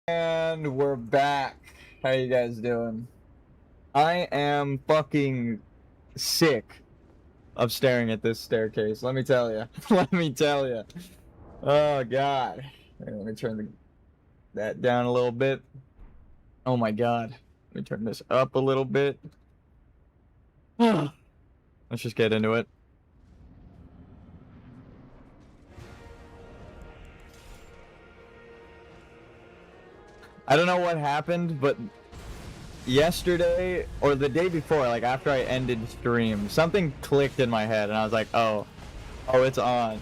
And we're back. How you guys doing? I am fucking sick of staring at this staircase. Let me tell you. Let me tell you. Oh god. Here, let me turn that down a little bit. Oh my god. Let me turn this up a little bit. Let's just get into it. I don't know what happened, but yesterday or the day before, like after I ended stream, something clicked in my head and I was like, oh, it's on.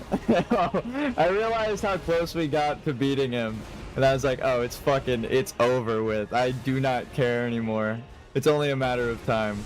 I realized how close we got to beating him and I was like, oh, it's over with. I do not care anymore. It's only a matter of time.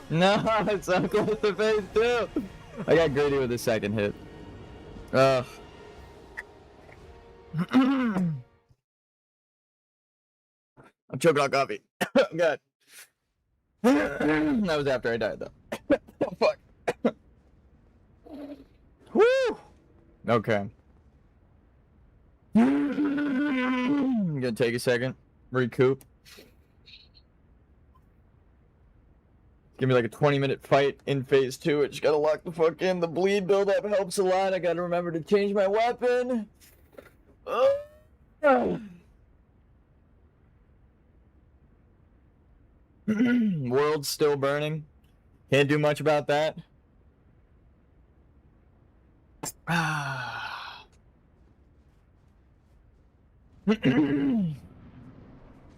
No, it's so close to phase 2. I got greedy with the second hit. Ugh. I'm choking on coffee. God. That was after I died, though. Oh, fuck. Woo! Okay. I'm gonna take a second. Recoup. Give me like a 20-minute fight in phase 2. I just gotta lock the fuck in. The bleed buildup helps a lot. I gotta remember to change my weapon. World's still burning. Can't do much about that.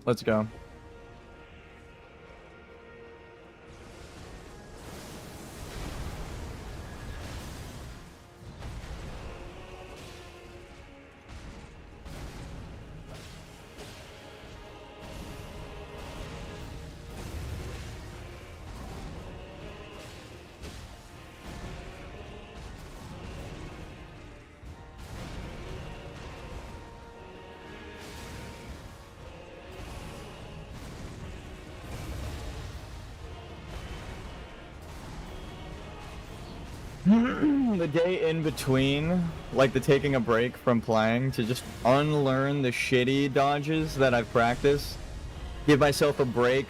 Let's go. The day in between, like the taking a break from playing to just unlearn the shitty dodges that I've practiced, give myself a break.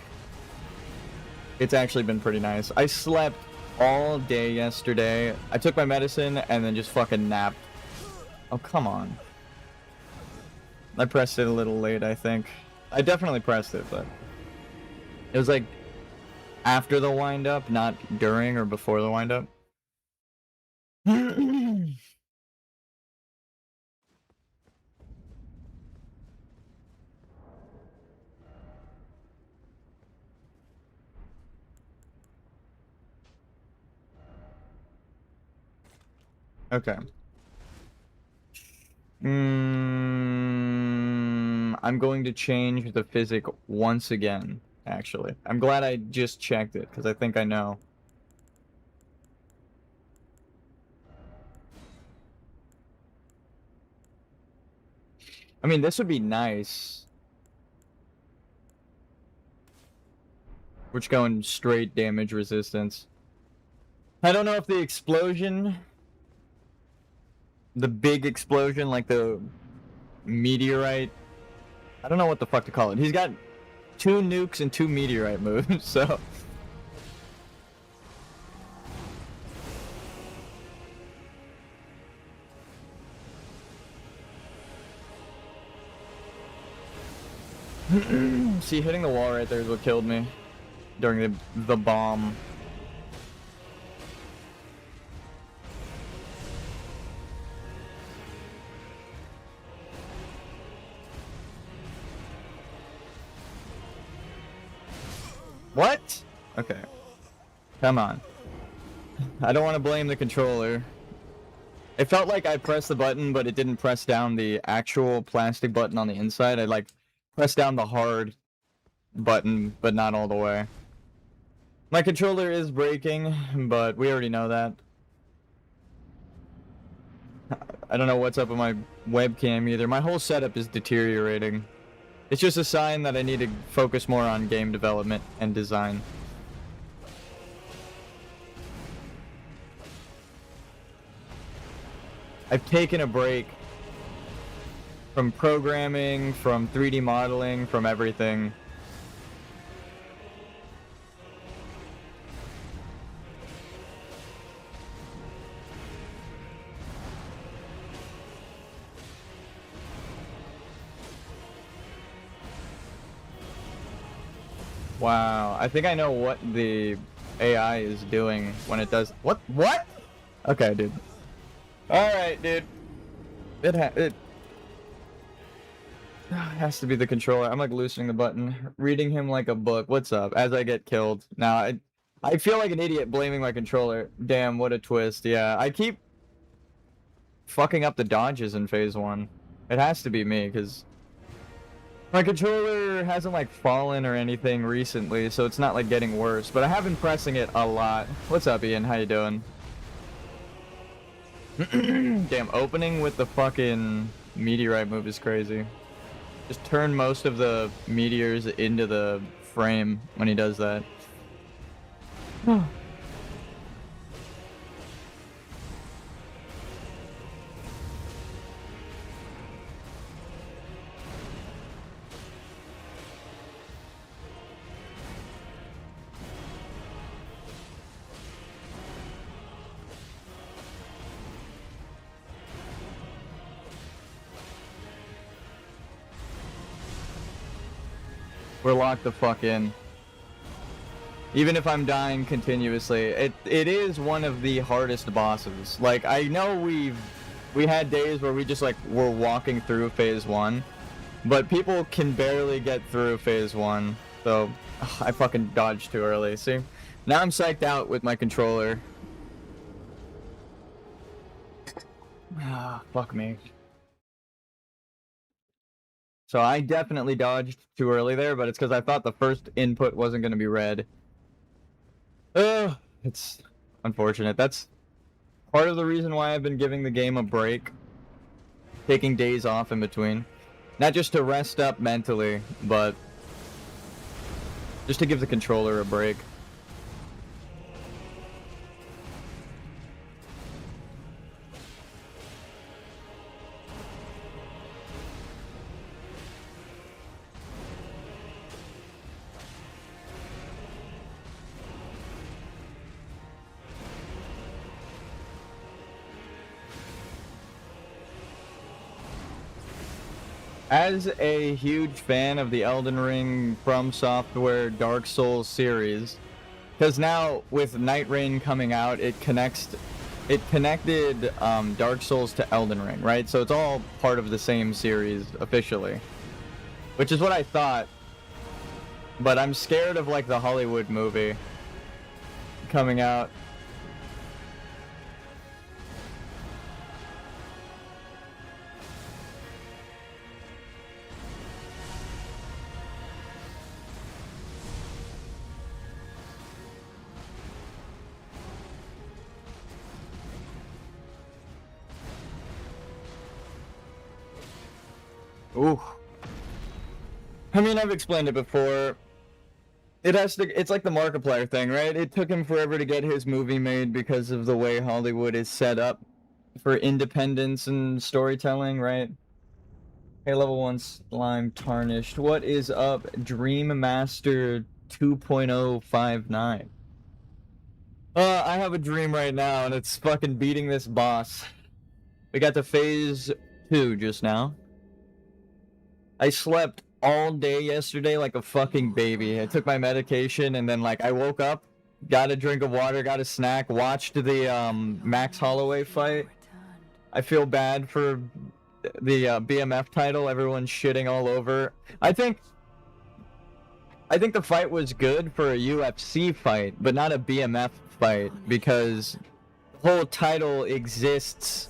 It's actually been pretty nice. I slept all day yesterday. I took my medicine and then just fucking napped. Oh, come on. I pressed it a little late, I think. I definitely pressed it, but it was like after the wind-up, not during or before the wind-up. Okay. I'm going to change the physic once again, actually. I'm glad I just checked it, because I think I know. I mean, this would be nice. We're just going straight damage resistance. I don't know if the explosion... The big explosion, like the meteorite... I don't know what the fuck to call it. He's got 2 nukes and 2 meteorite moves, so... See, hitting the wall right there is what killed me during the bomb. What? Okay. Come on. I don't want to blame the controller. It felt like I pressed the button, but it didn't press down the actual plastic button on the inside. I like pressed down the hard button, but not all the way. My controller is breaking, but we already know that. I don't know what's up with my webcam either. My whole setup is deteriorating. It's just a sign that I need to focus more on game development and design. I've taken a break from programming, from 3D modeling, from everything. Wow, I think I know what the AI is doing when it does. What? Okay, dude. All right, dude. It has to be the controller. I'm like loosening the button, reading him like a book. What's up? As I get killed. Now I feel like an idiot blaming my controller. Damn, what a twist. Yeah, I keep fucking up the dodges in phase 1. It has to be me, because my controller hasn't like fallen or anything recently, so it's not like getting worse, but I have been pressing it a lot. What's up, Ian? How you doing? Damn, opening with the fucking meteorite move is crazy. Just turn most of the meteors into the frame when he does that. We're locked the fuck in. Even if I'm dying continuously, it is one of the hardest bosses. Like, I know we had days where we just like were walking through phase 1, but people can barely get through phase 1. So I fucking dodged too early. See, now I'm psyched out with my controller. Ah, fuck me. So I definitely dodged too early there, but it's because I thought the first input wasn't going to be red. It's unfortunate. That's part of the reason why I've been giving the game a break. Taking days off in between. Not just to rest up mentally, but just to give the controller a break. As a huge fan of the Elden Ring, From Software, Dark Souls series, because now with Night Rain coming out, it connected Dark Souls to Elden Ring, right? So it's all part of the same series officially, which is what I thought. But I'm scared of like the Hollywood movie coming out. Ooh. I mean, I've explained it before. It's like the Markiplier thing, right? It took him forever to get his movie made because of the way Hollywood is set up for independence and storytelling, right? Hey, level 1 slime tarnished. What is up, Dream Master 2.059? I have a dream right now, and it's fucking beating this boss. We got to phase 2 just now. I slept all day yesterday like a fucking baby. I took my medication and then like I woke up, got a drink of water, got a snack, watched the Max Holloway fight. I feel bad for the BMF title. Everyone's shitting all over. I think the fight was good for a UFC fight, but not a BMF fight, because the whole title exists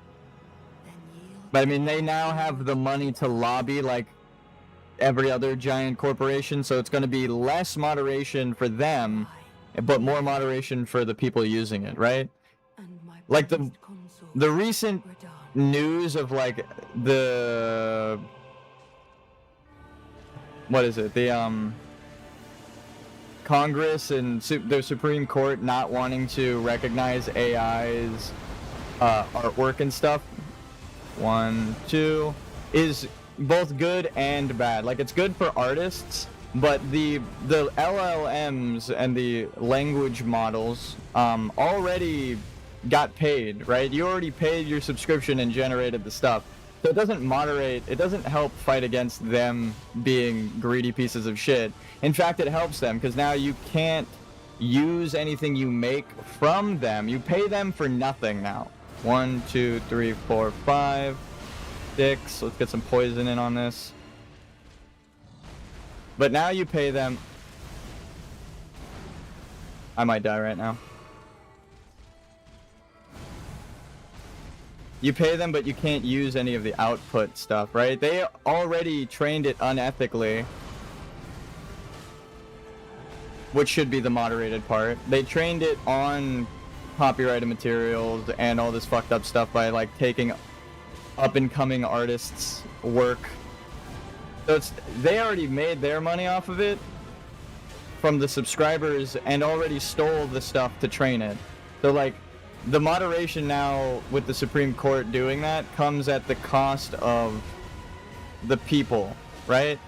But I mean, they now have the money to lobby like every other giant corporation, so it's going to be less moderation for them, but more moderation for the people using it, right? Like the recent news of like the what is it? The Congress and the Supreme Court not wanting to recognize AI's artwork and stuff. 1, 2 is both good and bad. Like, it's good for artists, but the LLMs and the language models already got paid, right? You already paid your subscription and generated the stuff. So it doesn't moderate, it doesn't help fight against them being greedy pieces of shit. In fact, it helps them, because now you can't use anything you make from them. You pay them for nothing now. 1, 2, 3, 4, 5, 6. Let's get some poison in on this. But now you pay them. I might die right now. You pay them, but you can't use any of the output stuff, right? They already trained it unethically, which should be the moderated part. They trained it on copyrighted materials and all this fucked up stuff by like taking up-and-coming artists' work. So they already made their money off of it from the subscribers and already stole the stuff to train it. So like, the moderation now with the Supreme Court doing that comes at the cost of the people, right?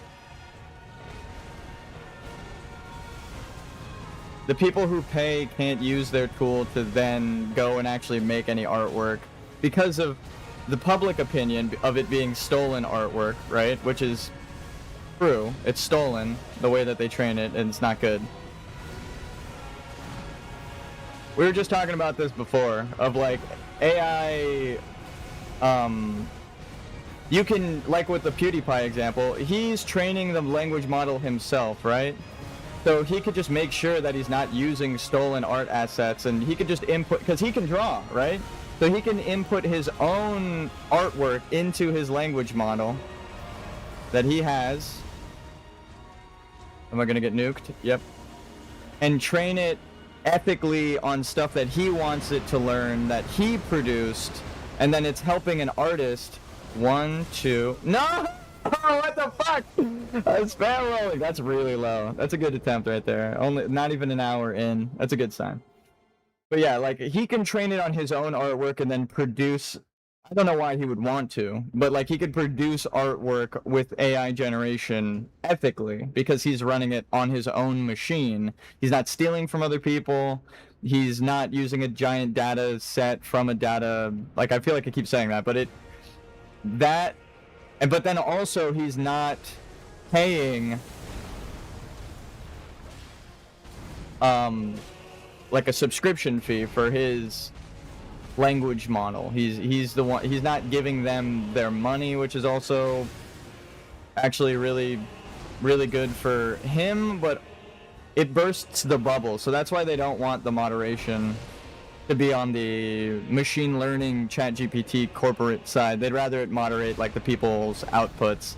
The people who pay can't use their tool to then go and actually make any artwork because of the public opinion of it being stolen artwork, right? Which is true. It's stolen the way that they train it, and it's not good. We were just talking about this before, of like AI, you can, like with the PewDiePie example, he's training the language model himself, right? So he could just make sure that he's not using stolen art assets, and he could just input, because he can draw, right? So he can input his own artwork into his language model that he has. Am I gonna get nuked? Yep. And train it ethically on stuff that he wants it to learn, that he produced, and then it's helping an artist. 1, 2, no! What the fuck? Spam rolling. That's really low. That's a good attempt right there. Only not even an hour in. That's a good sign. But yeah, like he can train it on his own artwork and then produce. I don't know why he would want to, but like he could produce artwork with AI generation ethically because he's running it on his own machine. He's not stealing from other people. He's not using a giant data set from a data. Like I feel like I keep saying that, but but then also he's not paying like a subscription fee for his language model. He's the one, he's not giving them their money, which is also actually really good for him, but it bursts the bubble. So that's why they don't want the moderation to be on the machine learning ChatGPT corporate side. They'd rather it moderate like the people's outputs.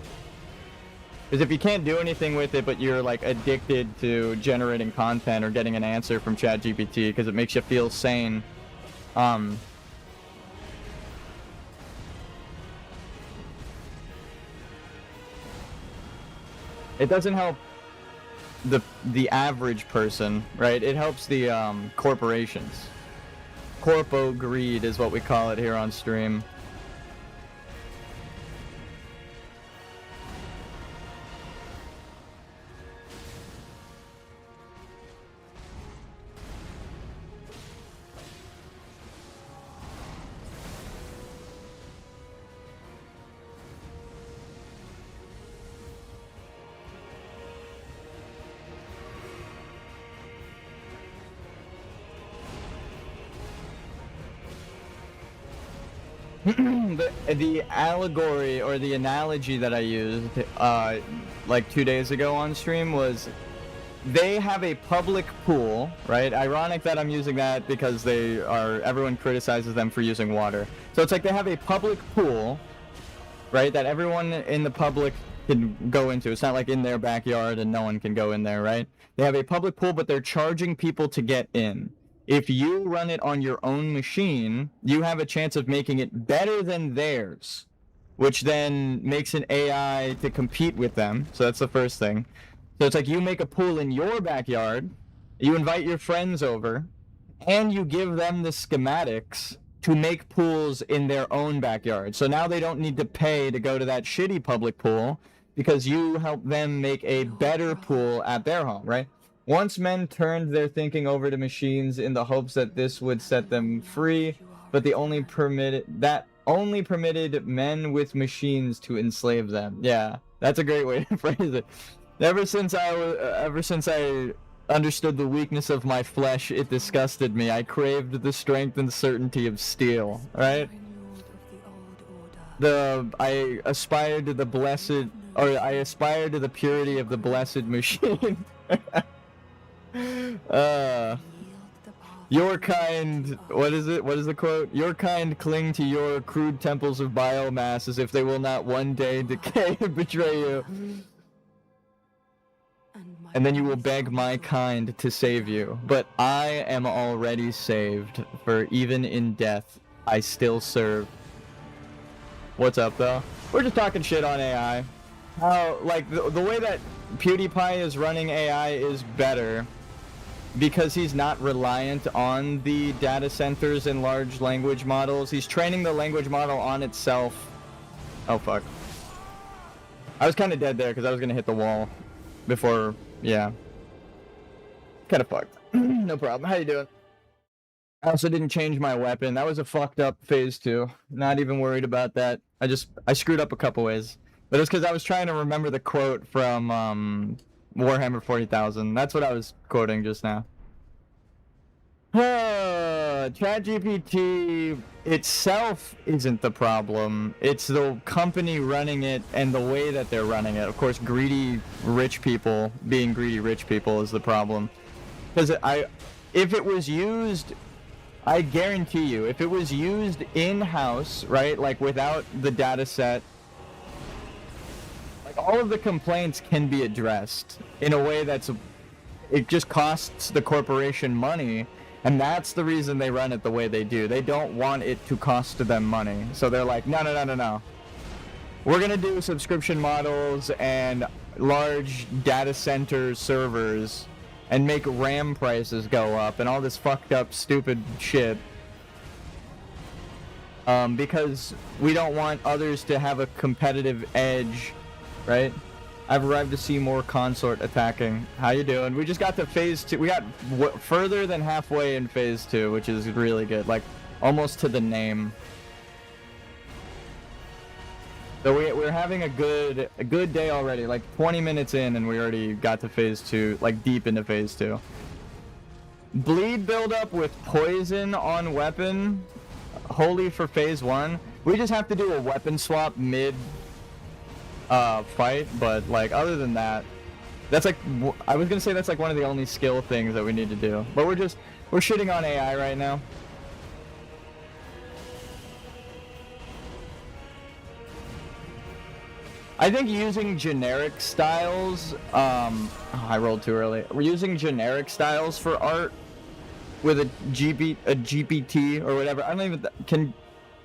Because if you can't do anything with it, but you're like addicted to generating content or getting an answer from ChatGPT because it makes you feel sane, it doesn't help the average person, right? It helps the corporations. Corpo greed is what we call it here on stream. The allegory or the analogy that I used like 2 days ago on stream was they have a public pool, right? Ironic that I'm using that because everyone criticizes them for using water. So it's like they have a public pool right? That everyone in the public can go into. It's not like in their backyard and no one can go in there, right? They have a public pool, but they're charging people to get in. If you run it on your own machine, you have a chance of making it better than theirs, which then makes an AI to compete with them. So that's the first thing. So it's like you make a pool in your backyard, you invite your friends over, and you give them the schematics to make pools in their own backyard. So now they don't need to pay to go to that shitty public pool because you help them make a better pool at their home, right? Once men turned their thinking over to machines in the hopes that this would set them free, but only permitted men with machines to enslave them. Yeah, that's a great way to phrase it. Ever since I understood the weakness of my flesh, it disgusted me. I craved the strength and certainty of steel, right? I aspired to the purity of the blessed machine. Your kind, what is it? What is the quote? Your kind cling to your crude temples of biomass as if they will not one day decay and betray you. And then you will beg my kind to save you. But I am already saved, for even in death, I still serve. What's up, though? We're just talking shit on AI. How, like, the way that PewDiePie is running AI is better because he's not reliant on the data centers and large language models. He's training the language model on itself. Oh, fuck. I was kind of dead there because I was going to hit the wall before, yeah. Kind of fucked. No problem. How you doing? I also didn't change my weapon. That was a fucked up phase 2. Not even worried about that. I screwed up a couple ways. But it's because I was trying to remember the quote from Warhammer 40,000. That's what I was quoting just now. ChatGPT itself isn't the problem. It's the company running it and the way that they're running it. Of course, greedy rich people being greedy rich people is the problem. Because if it was used, I guarantee you, if it was used in-house, right, like without the data set, like all of the complaints can be addressed in a way it just costs the corporation money, and that's the reason they run it the way they do. They don't want it to cost them money. So they're like, no. We're gonna do subscription models and large data center servers and make RAM prices go up and all this fucked up stupid shit. Because we don't want others to have a competitive edge, right? I've arrived to see more consort attacking. How you doing? We just got to phase 2. We got further than halfway in phase 2, which is really good. Like, almost to the name. So we're having a good day already. Like 20 minutes in, and we already got to phase 2, like deep into phase 2. Bleed buildup with poison on weapon, holy for phase 1. We just have to do a weapon swap mid fight, but like other than that, that's like, I was gonna say that's like one of the only skill things that we need to do. But we're shitting on AI right now. I think using generic styles, I rolled too early. We're using generic styles for art with a GPT or whatever. I don't even, can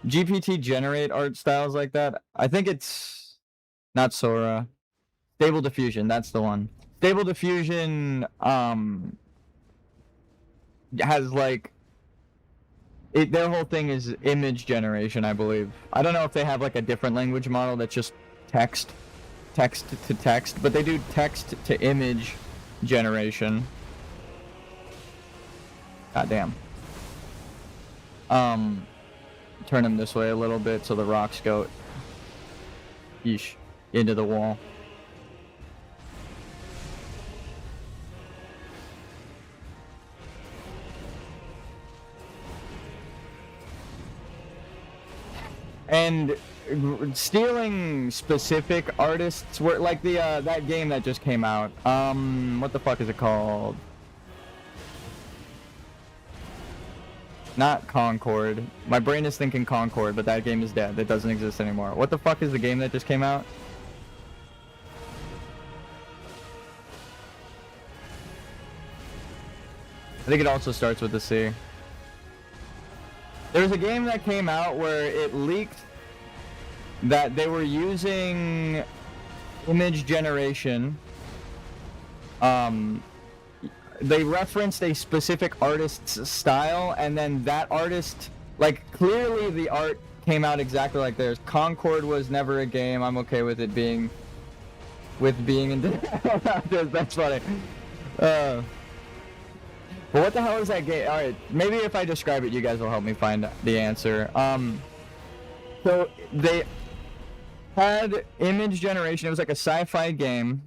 GPT generate art styles like that? I think it's not Sora. Stable Diffusion, that's the one. Stable Diffusion has like their whole thing is image generation, I believe. I don't know if they have like a different language model that's just text to text, but they do text to image generation. God damn. Turn him this way a little bit so the rocks go yeesh into the wall. And stealing specific artists were like the that game that just came out. What the fuck is it called? Not Concord. My brain is thinking Concord, but that game is dead. It doesn't exist anymore. What the fuck is the game that just came out? I think it also starts with a C. There was a game that came out where it leaked that they were using image generation. They referenced a specific artist's style, and then that artist, like, clearly the art came out exactly like theirs. Concord was never a game. I'm okay with it being in that's funny. But what the hell is that game? Alright, maybe if I describe it, you guys will help me find the answer. So they had image generation. It was like a sci-fi game.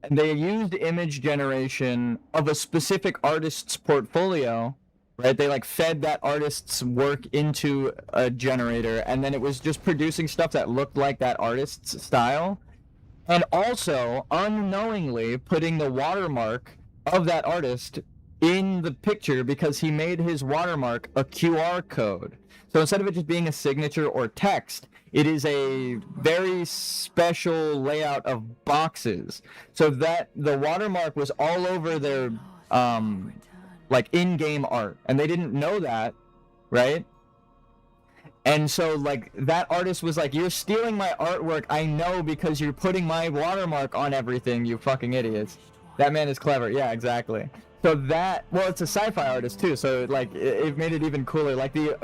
And they used image generation of a specific artist's portfolio, right? They like fed that artist's work into a generator, and then it was just producing stuff that looked like that artist's style. And also, unknowingly, putting the watermark of that artist in the picture because he made his watermark a QR code. So instead of it just being a signature or text, it is a very special layout of boxes. So that the watermark was all over their like in-game art, and they didn't know that, right? And so like that artist was like, "You're stealing my artwork, I know, because you're putting my watermark on everything, you fucking idiots." That man is clever. Yeah, exactly. So that, well, it's a sci-fi artist too, so like it made it even cooler. Like the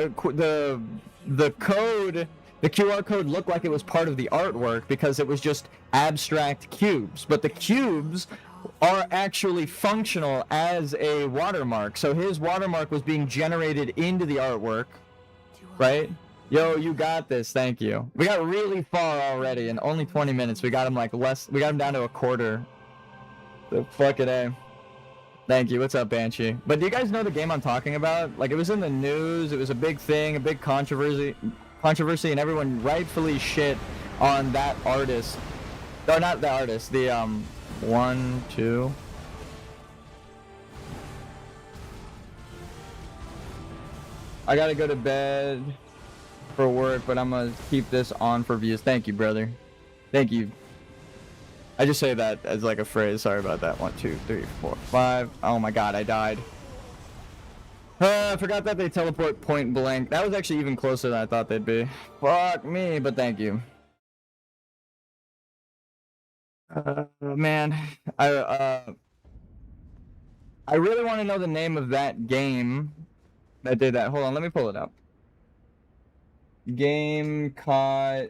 code, the QR code looked like it was part of the artwork because it was just abstract cubes, but the cubes are actually functional as a watermark. So his watermark was being generated into the artwork, right? Yo, you got this. Thank you. We got really far already in only 20 minutes. We got him like we got him down to a quarter. The fucking A. Thank you. What's up, Banshee? But do you guys know the game I'm talking about? Like, it was in the news. It was a big thing, a big controversy, and everyone rightfully shit on that artist. Or not the artist. The 1, 2. I gotta go to bed for work, but I'm gonna keep this on for views. Thank you, brother. Thank you. I just say that as like a phrase. Sorry about that. 1, 2, 3, 4, 5. Oh my god, I died. I forgot that they teleport point blank. That was actually even closer than I thought they'd be. Fuck me, but thank you. Man, I really want to know the name of that game that did that. Hold on, let me pull it up. Game caught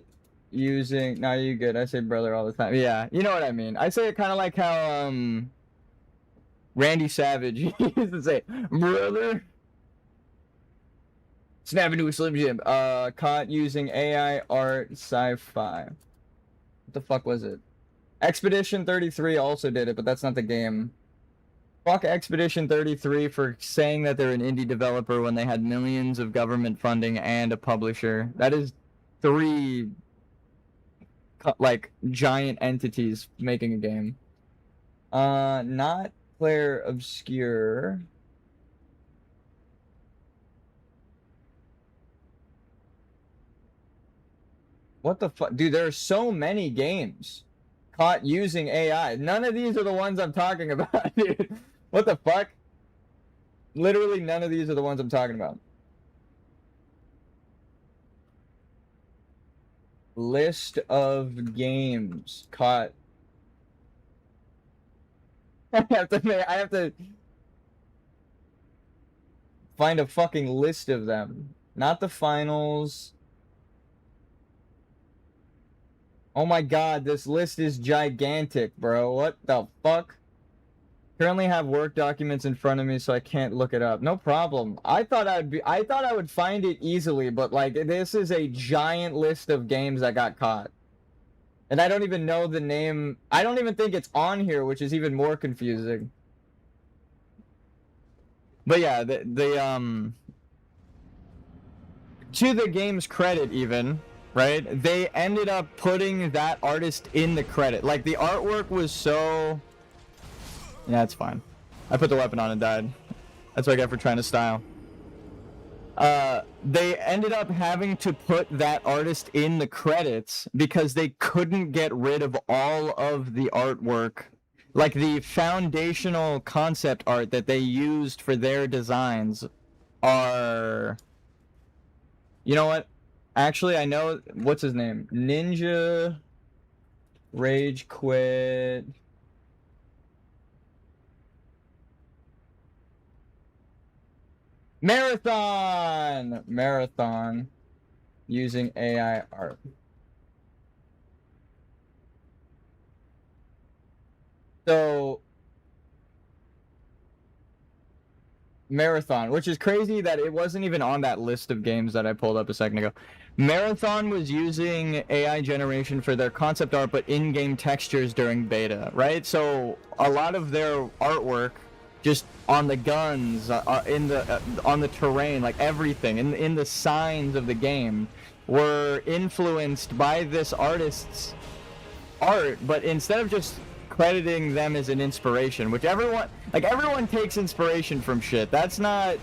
using... No, you good. I say brother all the time. Yeah, you know what I mean. I say it kind of like how Randy Savage used to say, brother. Snap into a Slim Jim. Caught using AI art sci-fi. What the fuck was it? Expedition 33 also did it, but that's not the game. Fuck Expedition 33 for saying that they're an indie developer when they had millions of government funding and a publisher. That is 3 like giant entities making a game. Not Player Obscure. What the fuck? Dude, there are so many games caught using AI. None of these are the ones I'm talking about, dude. What the fuck? Literally none of these are the ones I'm talking about. List of games caught. I have to find a fucking list of them. Not the finals. Oh my god, this list is gigantic, bro. What the fuck? Currently have work documents in front of me, so I can't look it up. No problem. I thought I would find it easily, but like this is a giant list of games that got caught. And I don't even know the name. I don't even think it's on here, which is even more confusing. But yeah, to the game's credit even, right? They ended up putting that artist in the credit. Like the artwork was so... Yeah, it's fine. I put the weapon on and died. That's what I get for trying to style. They ended up having to put that artist in the credits because they couldn't get rid of all of the artwork, like the foundational concept art that they used for their designs are... You know what? Actually, I know... What's his name? Ninja... Rage Quit... Marathon using AI art. So Marathon, which is crazy that it wasn't even on that list of games that I pulled up a second ago. Marathon was using AI generation for their concept art, but in-game textures during beta, right? So a lot of their artwork, just on the guns, on the terrain, like everything, in the signs of the game, were influenced by this artist's art. But instead of just crediting them as an inspiration, which everyone takes inspiration from shit. That's not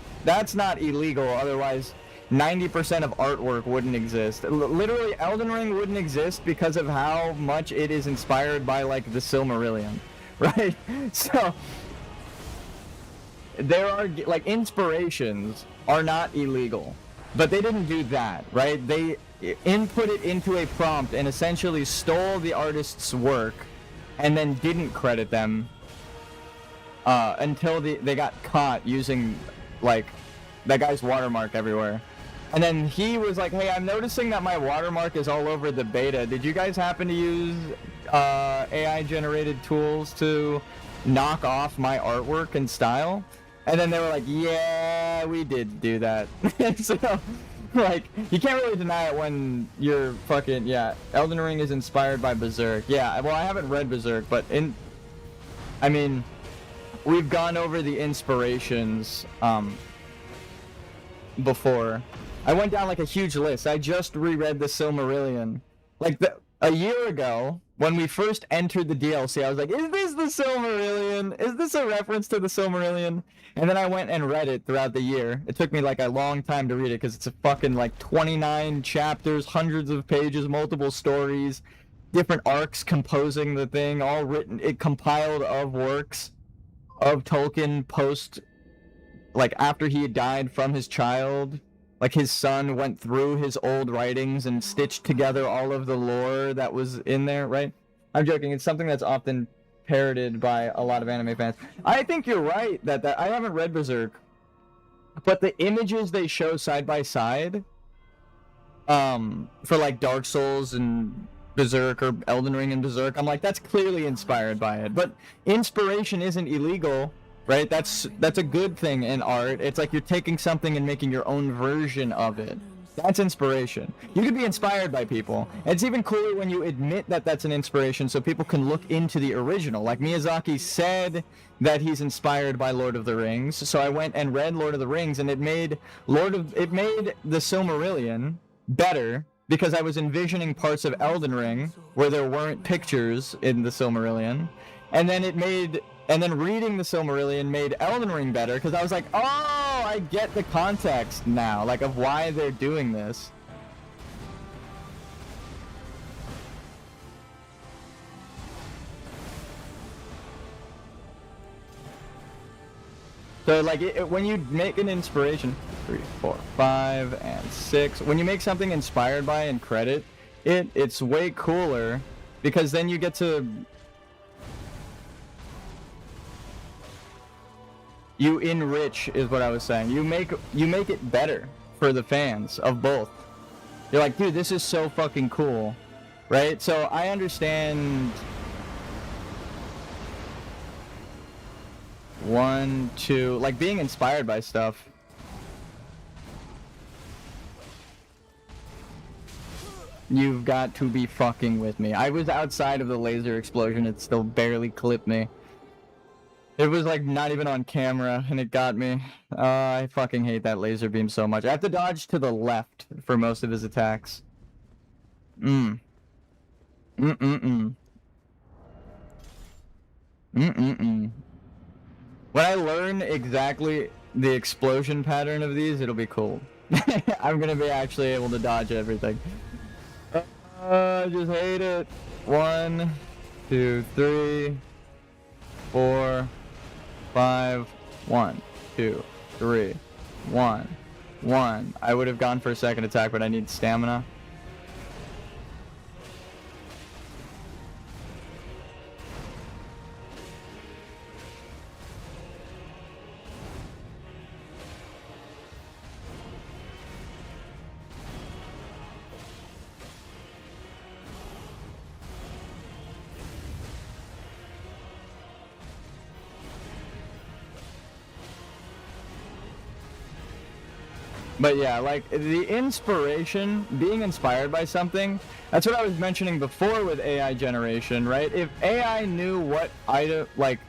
illegal. Otherwise, 90% of artwork wouldn't exist. Literally, Elden Ring wouldn't exist because of how much it is inspired by like the Silmarillion, right? So there are like inspirations are not illegal, but they didn't do that, right? They input it into a prompt and essentially stole the artist's work and then didn't credit them until they got caught using like that guy's watermark everywhere. And then he was like, hey, I'm noticing that my watermark is all over the beta. Did you guys happen to use AI generated tools to knock off my artwork and style? And then they were like, yeah, we did do that. So, like, you can't really deny it when you're fucking, yeah, Elden Ring is inspired by Berserk. Yeah, well, I haven't read Berserk, but I mean, we've gone over the inspirations, before. I went down, like, a huge list. I just reread the Silmarillion. Like, a year ago, when we first entered the DLC, I was like, is this the Silmarillion? Is this a reference to the Silmarillion? And then I went and read it throughout the year. It took me like a long time to read it because it's a fucking like 29 chapters, hundreds of pages, multiple stories, different arcs composing the thing, all written, it compiled of works of Tolkien post, like after he had died from his child. Like his son went through his old writings and stitched together all of the lore that was in there, right? I'm joking. It's something that's often parroted by a lot of anime fans. I think you're right that I haven't read Berserk, but the images they show side by side, for like Dark Souls and Berserk or Elden Ring and Berserk, I'm like, that's clearly inspired by it. But inspiration isn't illegal. Right? That's a good thing in art. It's like you're taking something and making your own version of it. That's inspiration. You can be inspired by people. It's even cooler when you admit that that's an inspiration so people can look into the original. Like Miyazaki said that he's inspired by Lord of the Rings. So I went and read Lord of the Rings and it made the Silmarillion better because I was envisioning parts of Elden Ring where there weren't pictures in the Silmarillion. And then reading the Silmarillion made Elden Ring better because I was like, oh, I get the context now, like of why they're doing this. So like when you make an inspiration, 3, 4, 5, and 6, when you make something inspired by and credit it's way cooler because then you get to... You enrich is what I was saying. You make it better for the fans of both. You're like, dude, this is so fucking cool, right? So I understand 1, 2, like being inspired by stuff. You've got to be fucking with me. I was outside of the laser explosion. It still barely clipped me. It was like not even on camera, and it got me. I fucking hate that laser beam so much. I have to dodge to the left for most of his attacks. When I learn exactly the explosion pattern of these, it'll be cool. I'm gonna be actually able to dodge everything. Just hate it. 1, 2, 3, 4, 5. 1, 2, 3, 1, 1. I would have gone for a second attack, but I need stamina. But yeah, like, the inspiration, being inspired by something, that's what I was mentioning before with AI generation, right? If AI knew what item, like,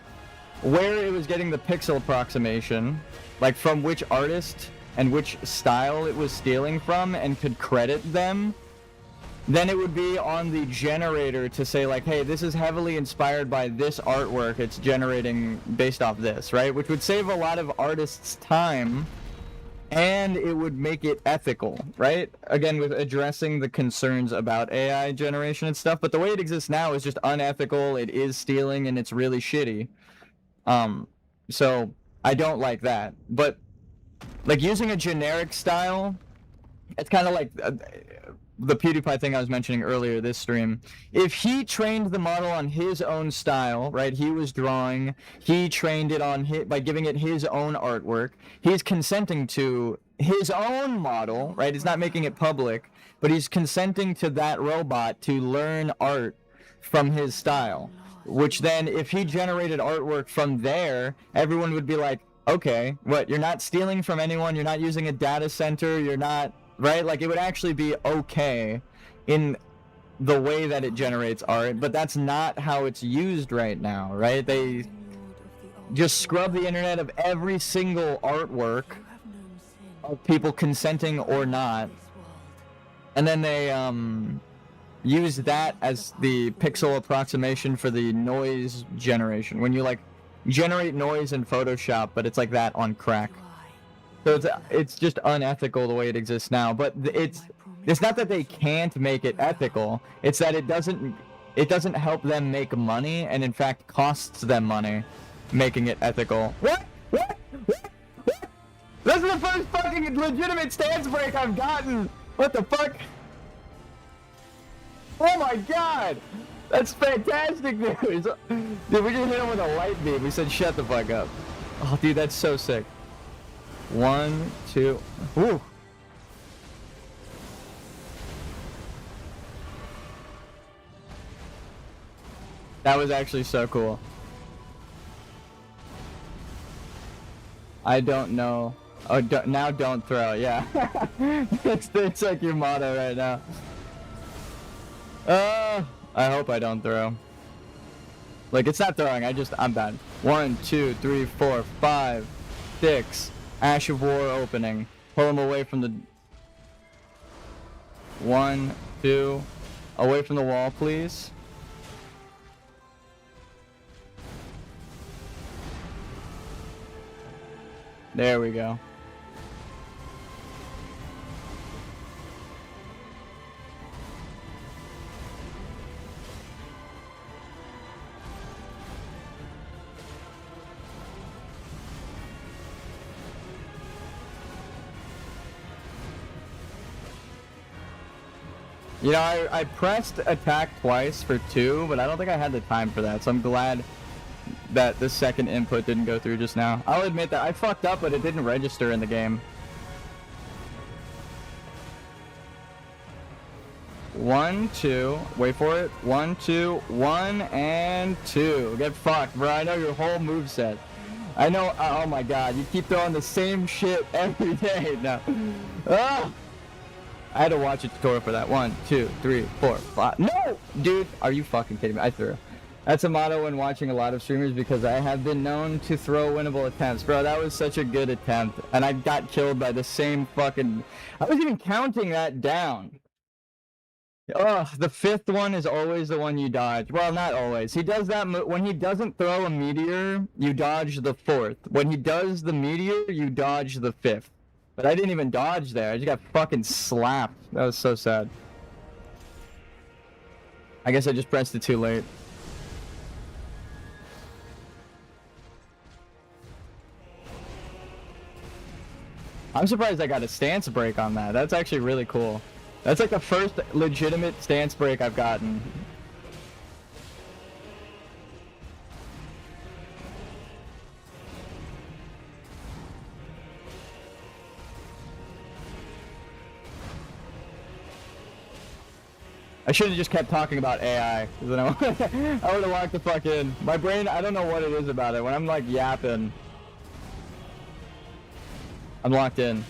where it was getting the pixel approximation, like, from which artist and which style it was stealing from, and could credit them, then it would be on the generator to say, like, hey, this is heavily inspired by this artwork, it's generating based off this, right? Which would save a lot of artists' time, and it would make it ethical, right? Again, with addressing the concerns about AI generation and stuff, but the way it exists now is just unethical, it is stealing, and it's really shitty. So I don't like that. But, like, using a generic style, it's kind of like the PewDiePie thing I was mentioning earlier this stream. If he trained the model on his own style, right, he was drawing, he trained it on by giving it his own artwork, he's consenting to his own model, right, he's not making it public, but he's consenting to that robot to learn art from his style, which then, if he generated artwork from there, everyone would be like, okay, what, you're not stealing from anyone, you're not using a data center, you're not, right? Like, it would actually be okay in the way that it generates art, but that's not how it's used right now, right? They just scrub the internet of every single artwork of people consenting or not, and then they use that as the pixel approximation for the noise generation. When you, like, generate noise in Photoshop, but it's like that on crack. So it's just unethical the way it exists now. But it's not that they can't make it ethical. It's that it doesn't help them make money, and in fact costs them money making it ethical. What? What? What? What? This is the first fucking legitimate stance break I've gotten. What the fuck? Oh my god! That's fantastic news! Dude, we just hit him with a light beam. We said shut the fuck up. Oh, dude, that's so sick. 1, 2. Woo! That was actually so cool. I don't know. Oh, now don't throw. Yeah. it's like your motto right now. I hope I don't throw. Like, it's not throwing. I'm bad. 1, 2, 3, 4, 5, 6. Ash of War opening. Pull him away from the... 1, 2. Away from the wall, please. There we go. You know, I pressed attack twice for 2, but I don't think I had the time for that, so I'm glad that the second input didn't go through just now. I'll admit that I fucked up, but it didn't register in the game. 1, 2, wait for it. 1, 2, 1, and 2. Get fucked, bro. I know your whole moveset. I know, oh my god, you keep throwing the same shit every day now. Ah! I had to watch a tutorial for that. 1, 2, 3, 4, 5. No! Dude, are you fucking kidding me? I threw. That's a motto when watching a lot of streamers, because I have been known to throw winnable attempts. Bro, that was such a good attempt. And I got killed by the same fucking... I was even counting that down. Oh, the fifth one is always the one you dodge. Well, not always. He does that when he doesn't throw a meteor, you dodge the fourth. When he does the meteor, you dodge the fifth. But I didn't even dodge there. I just got fucking slapped. That was so sad. I guess I just pressed it too late. I'm surprised I got a stance break on that. That's actually really cool. That's like the first legitimate stance break I've gotten. I should have just kept talking about AI, because then I would have locked the fuck in. My brain, I don't know what it is about it. When I'm like yapping, I'm locked in.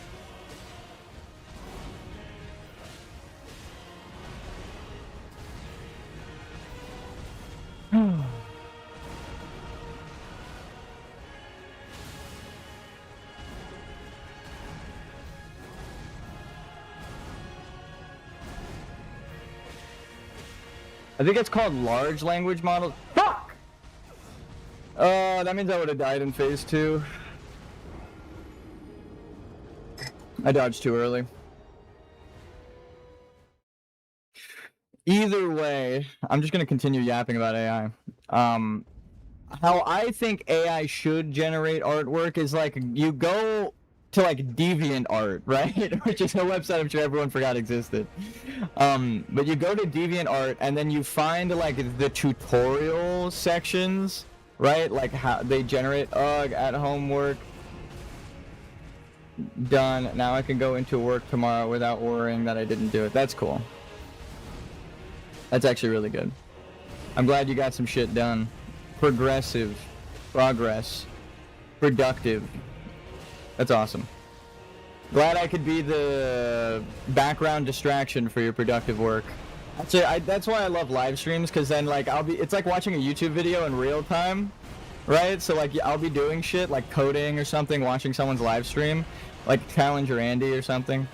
I think it's called large language models. Fuck! That means I would have died in phase 2. I dodged too early. Either way, I'm just gonna continue yapping about AI. How I think AI should generate artwork is like you go to like DeviantArt, right? Which is a website I'm sure everyone forgot existed. But you go to DeviantArt and then you find like the tutorial sections, right? Like how they generate at home work. Done. Now I can go into work tomorrow without worrying that I didn't do it. That's cool. That's actually really good. I'm glad you got some shit done. Progressive. Progress. Productive. That's awesome. Glad I could be the background distraction for your productive work. That's why I love live streams, because then like it's like watching a YouTube video in real time, right? So like I'll be doing shit like coding or something, watching someone's live stream, like Challenger Andy or something.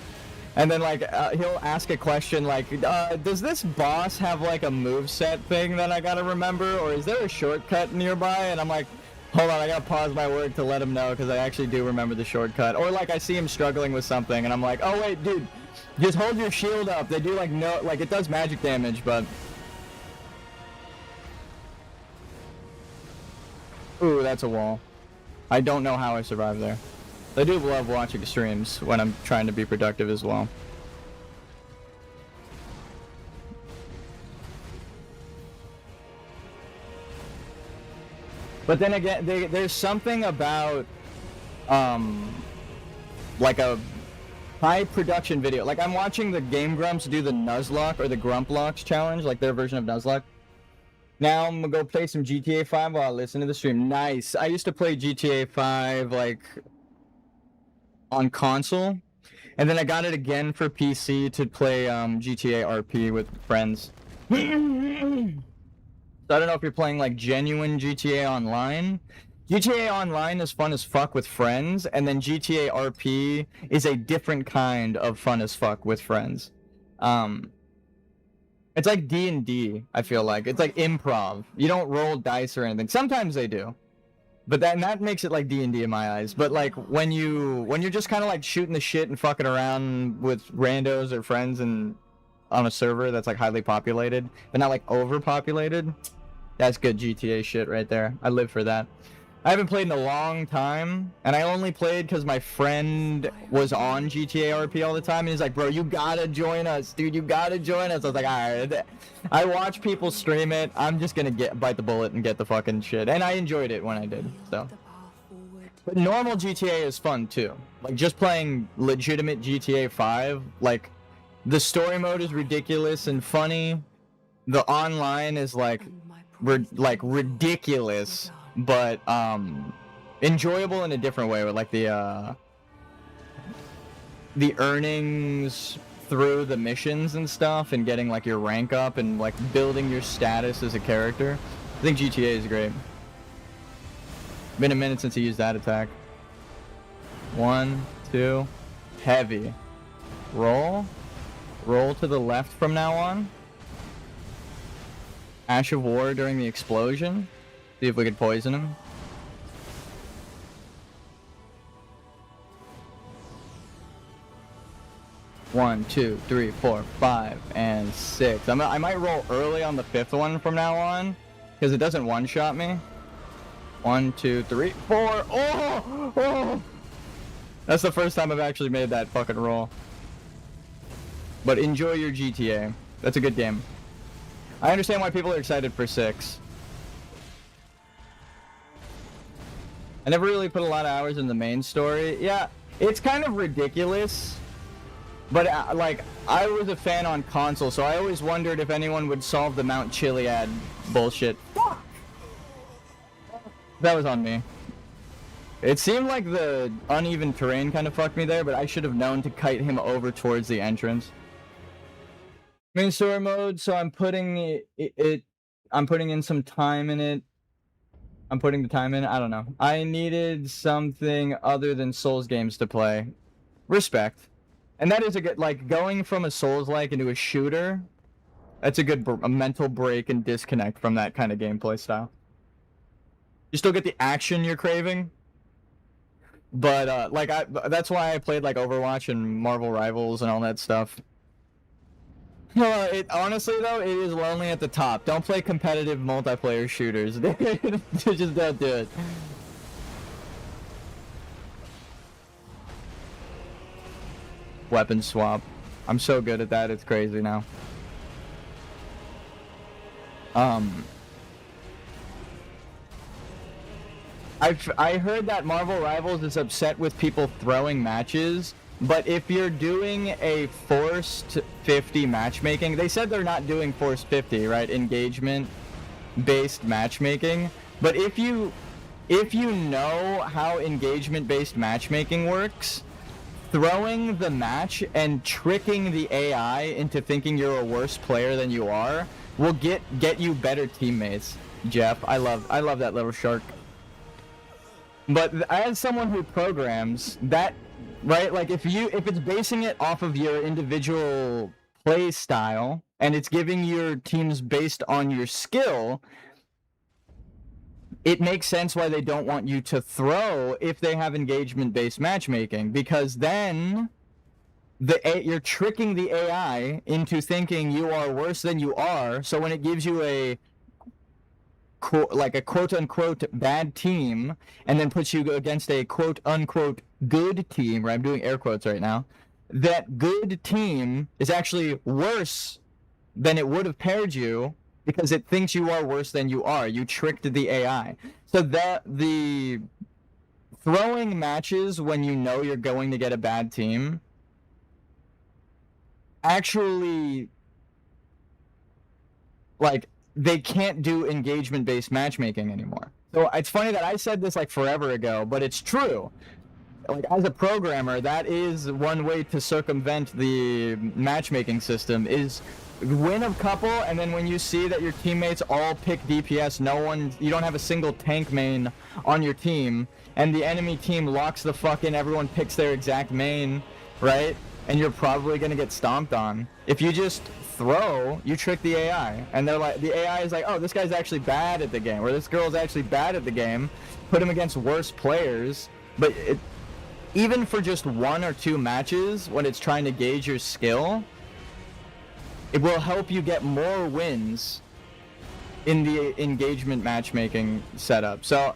And then like he'll ask a question like, does this boss have like a moveset thing that I gotta remember, or is there a shortcut nearby? And I'm like, hold on, I gotta pause my work to let him know, because I actually do remember the shortcut. Or like I see him struggling with something and I'm like, oh wait, dude, just hold your shield up. They do like it does magic damage, but... Ooh, that's a wall. I don't know how I survived there. I do love watching streams when I'm trying to be productive as well. But then again, there's something about, like a high production video. Like I'm watching the Game Grumps do the Nuzlocke or the Grumplocks challenge, like their version of Nuzlocke. Now I'm gonna go play some GTA 5 while I listen to the stream. Nice. I used to play GTA 5 like on console, and then I got it again for PC to play GTA RP with friends. So I don't know if you're playing like genuine GTA Online. GTA Online is fun as fuck with friends, and then GTA RP is a different kind of fun as fuck with friends. It's like D&D, I feel like. It's like improv. You don't roll dice or anything. Sometimes they do. But that makes it like D&D in my eyes. But like when you're just kind of like shooting the shit and fucking around with randos or friends and on a server that's like highly populated, but not like overpopulated, that's good GTA shit right there. I live for that. I haven't played in a long time, and I only played because my friend was on GTA RP all the time, and he's like, bro, you gotta join us, dude, you gotta join us. I was like, alright. I watch people stream it, I'm just gonna bite the bullet and get the fucking shit, and I enjoyed it when I did, so. But normal GTA is fun, too. Like, just playing legitimate GTA 5, like, the story mode is ridiculous and funny, the online is, like ridiculous, but enjoyable in a different way, with like the earnings through the missions and stuff, and getting like your rank up and like building your status as a character. I think GTA is great. Been a minute since he used that attack. 1, 2, heavy. Roll. Roll to the left from now on. Ash of War during the explosion. See if we could poison him. One, two, three, four, 5, and 6. I might roll early on the 5th one from now on, because it doesn't one-shot me. 1, 2, 3, 4. Oh! Oh! That's the first time I've actually made that fucking roll. But enjoy your GTA. That's a good game. I understand why people are excited for 6. I never really put a lot of hours in the main story. Yeah, it's kind of ridiculous. But, like, I was a fan on console, so I always wondered if anyone would solve the Mount Chiliad bullshit. Fuck! That was on me. It seemed like the uneven terrain kind of fucked me there, but I should have known to kite him over towards the entrance. Main story mode, so I'm putting I'm putting in some time in it. I'm putting the time in, I don't know. I needed something other than Souls games to play. Respect. And that is a good, like, going from a Souls-like into a shooter, that's a good a mental break and disconnect from that kind of gameplay style. You still get the action you're craving, but, like, that's why I played, like, Overwatch and Marvel Rivals and all that stuff. Honestly, though, it is lonely at the top. Don't play competitive multiplayer shooters. Just don't do it. Weapon swap. I'm so good at that, it's crazy now. I heard that Marvel Rivals is upset with people throwing matches, but if you're doing a forced 50 matchmaking, they said they're not doing forced 50, right? Engagement-based matchmaking. But if you know how engagement-based matchmaking works, throwing the match and tricking the AI into thinking you're a worse player than you are will get you better teammates. Jeff, I love that little shark. But as someone who programs, that, right, like if it's basing it off of your individual play style and it's giving your teams based on your skill, it makes sense why they don't want you to throw if they have engagement-based matchmaking, because then you're tricking the AI into thinking you are worse than you are, so when it gives you a quote-unquote bad team and then puts you against a quote-unquote good team, right? I'm doing air quotes right now. That good team is actually worse than it would have paired you, because it thinks you are worse than you are. You tricked the AI. So that the throwing matches when you know you're going to get a bad team actually, like, they can't do engagement-based matchmaking anymore. So it's funny that I said this like forever ago, but it's true. Like, as a programmer, that is one way to circumvent the matchmaking system, is win a couple, and then when you see that your teammates all pick DPS, you don't have a single tank main on your team, and the enemy team locks the fuck in, everyone picks their exact main, right? And you're probably gonna get stomped on. If you just throw, you trick the AI, and they're like, the AI is like, oh, this guy's actually bad at the game, or this girl's actually bad at the game, put him against worse players, but even for just 1 or 2 matches, when it's trying to gauge your skill, it will help you get more wins in the engagement matchmaking setup. So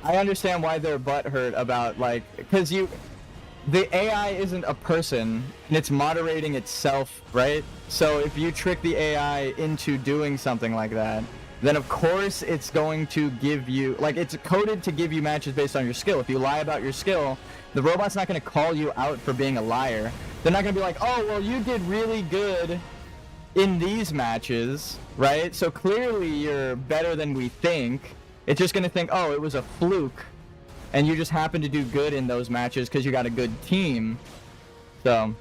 I understand why they're butthurt about, like, because the AI isn't a person, and it's moderating itself, right? So if you trick the AI into doing something like that, then of course it's going to give you, like, it's coded to give you matches based on your skill. If you lie about your skill, the robot's not going to call you out for being a liar. They're not going to be like, oh, well, you did really good in these matches, right? So clearly you're better than we think. It's just going to think, oh, it was a fluke, and you just happened to do good in those matches because you got a good team. So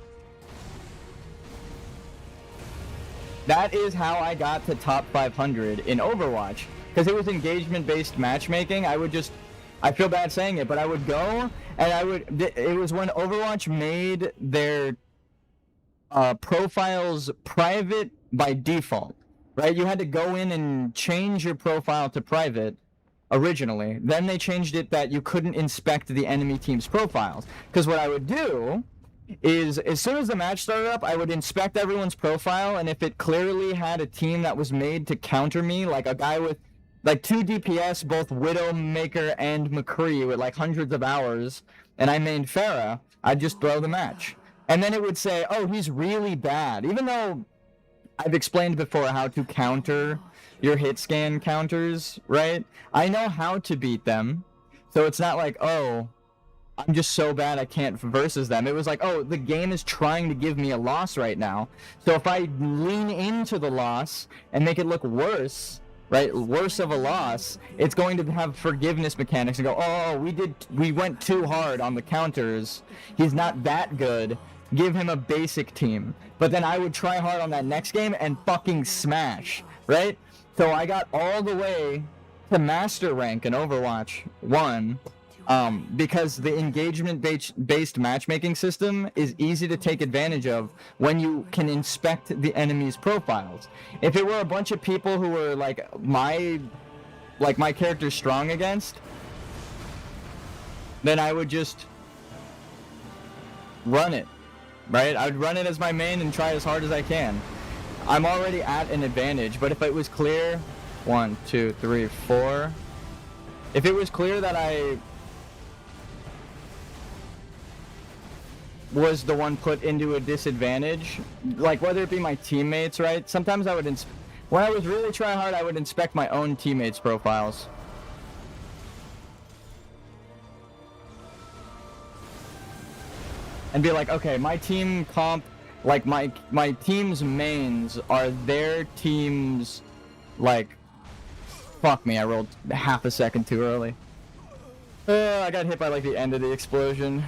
that is how I got to top 500 in Overwatch, because it was engagement-based matchmaking. I feel bad saying it, but I would go, and it was when Overwatch made their profiles private by default, right? You had to go in and change your profile to private originally. Then they changed it that you couldn't inspect the enemy team's profiles. Because what I would do is, as soon as the match started up, I would inspect everyone's profile, and if it clearly had a team that was made to counter me, like a guy with like 2 DPS, both Widowmaker and McCree with like hundreds of hours, and I mained Pharah, I'd just throw the match. And then it would say, oh, he's really bad. Even though I've explained before how to counter your hit scan counters, right? I know how to beat them. So it's not like, oh, I'm just so bad I can't versus them. It was like, oh, the game is trying to give me a loss right now. So if I lean into the loss and make it look worse, right, worse of a loss, it's going to have forgiveness mechanics and go, oh, we went too hard on the counters. He's not that good. Give him a basic team. But then I would try hard on that next game and fucking smash, right? So I got all the way to master rank in Overwatch 1 because the engagement-based matchmaking system is easy to take advantage of when you can inspect the enemy's profiles. If it were a bunch of people who were like my character's strong against, then I would just run it, right? I would run it as my main and try as hard as I can. I'm already at an advantage, but if it was clear, 1, 2, 3, 4, if it was clear that I was the one put into a disadvantage, like whether it be my teammates, right? Sometimes I would, when I was really trying hard, I would inspect my own teammates' profiles. And be like, okay, my team comp, like my team's mains are their team's, like, fuck me, I rolled half a second too early. I got hit by like the end of the explosion.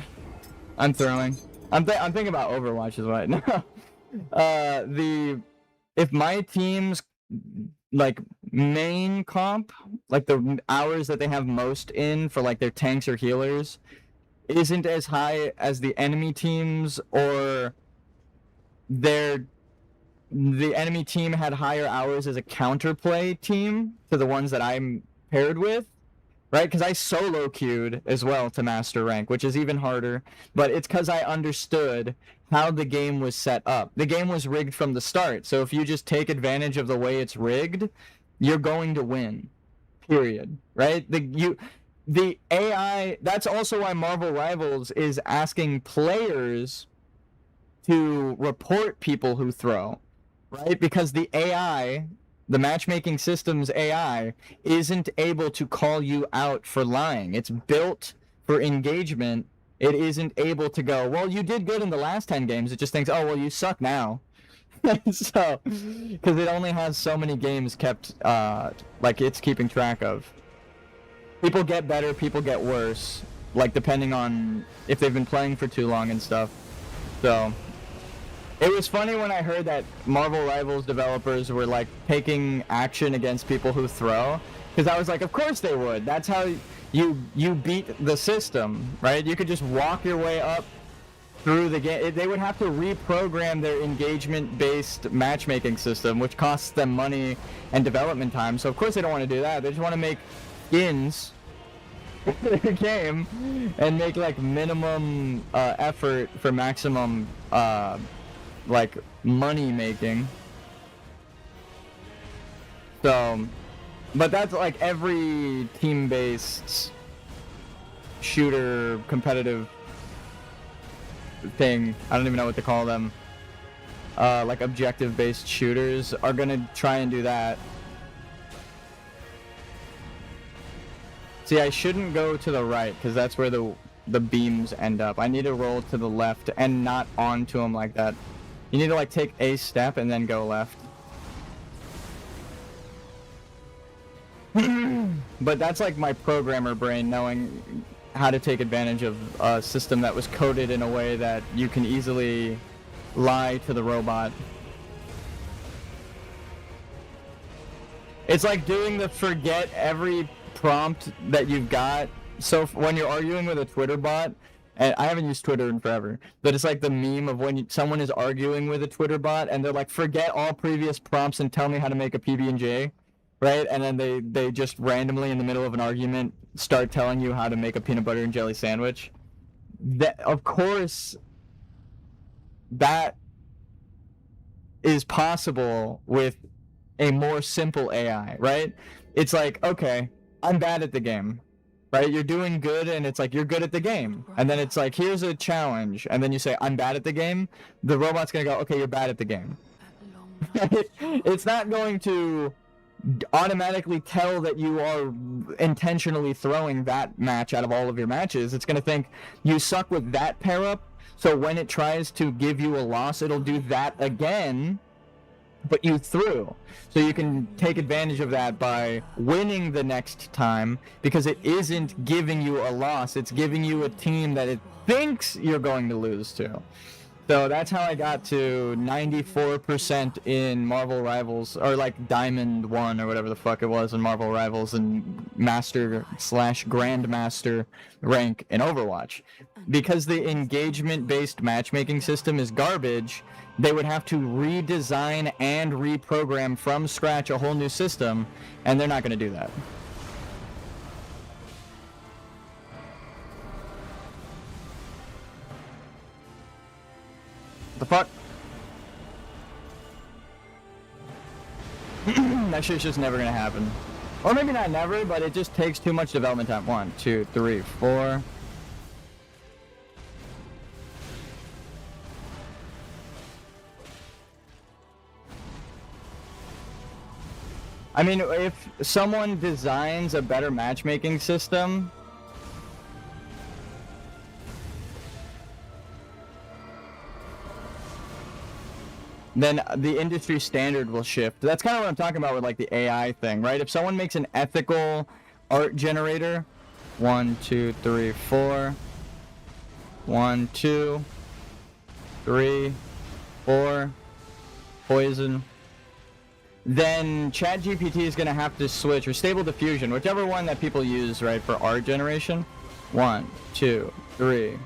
I'm throwing. I'm thinking about Overwatch is right now. If my team's like main comp, like the hours that they have most in for like their tanks or healers, isn't as high as the enemy teams, or the enemy team had higher hours as a counterplay team to the ones that I'm paired with, right? Because I solo queued as well to master rank, which is even harder, but it's because I understood how the game was set up. The game was rigged from the start, so if you just take advantage of the way it's rigged, you're going to win, period, right? The AI, that's also why Marvel Rivals is asking players to report people who throw, right? Because the AI, the matchmaking system's AI, isn't able to call you out for lying. It's built for engagement. It isn't able to go, well, you did good in the last 10 games. It just thinks, oh, well, you suck now. So, because it only has so many games kept, like, it's keeping track of. People get better, people get worse, like, depending on if they've been playing for too long and stuff. So, it was funny when I heard that Marvel Rivals developers were, like, taking action against people who throw, because I was like, of course they would. That's how you beat the system, right? You could just walk your way up through the game. They would have to reprogram their engagement-based matchmaking system, which costs them money and development time. So, of course, they don't want to do that. They just want to make skins for their game and make like minimum effort for maximum like money making. So, but that's like every team-based shooter competitive thing. I don't even know what to call them. Like objective-based shooters are gonna try and do that. See, I shouldn't go to the right, because that's where the beams end up. I need to roll to the left and not onto them like that. You need to, like, take a step and then go left. But that's, like, my programmer brain knowing how to take advantage of a system that was coded in a way that you can easily lie to the robot. It's like doing the forget every prompt that you've got. So when you're arguing with a Twitter bot And I haven't used Twitter in forever, but it's like the meme of when someone is arguing with a Twitter bot and they're like, forget all previous prompts and tell me how to make a PB&J, right? And then they just randomly in the middle of an argument start telling you how to make a peanut butter and jelly sandwich. That, of course, that is possible with a more simple AI, right? It's like, okay, I'm bad at the game. Right, you're doing good, and it's like you're good at the game, and then it's like here's a challenge, and then you say I'm bad at the game. The robot's gonna go, okay, you're bad at the game. It's not going to automatically tell that you are intentionally throwing that match out of all of your matches. It's gonna think you suck with that pair up, so when it tries to give you a loss, it'll do that again, but you threw. So you can take advantage of that by winning the next time, because it isn't giving you a loss, it's giving you a team that it thinks you're going to lose to. So that's how I got to 94% in Marvel Rivals, or like Diamond 1 or whatever the fuck it was in Marvel Rivals, and Master/Grandmaster rank in Overwatch. Because the engagement-based matchmaking system is garbage, they would have to redesign and reprogram from scratch a whole new system, and they're not going to do that. The fuck? That shit's just never gonna happen. Or maybe not never, but it just takes too much development time. 1, 2, 3, 4. I mean, if someone designs a better matchmaking system, then the industry standard will shift. That's kind of what I'm talking about with like the AI thing, right? If someone makes an ethical art generator, 1, 2, 3, 4, 1, 2, 3, 4, poison, then ChatGPT is going to have to switch, or Stable Diffusion, whichever one that people use, right, for art generation. 1, 2, 3.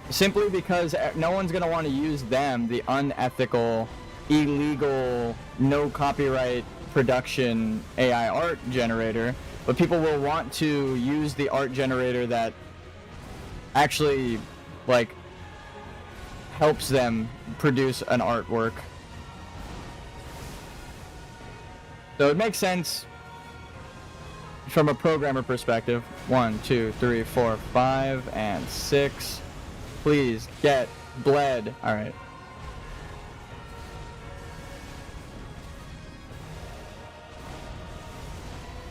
Simply because no one's going to want to use them, the unethical, illegal, no copyright production AI art generator, but people will want to use the art generator that actually, like, helps them produce an artwork. So it makes sense from a programmer perspective. 1, 2, 3, 4, 5, and 6. Please get bled. Alright.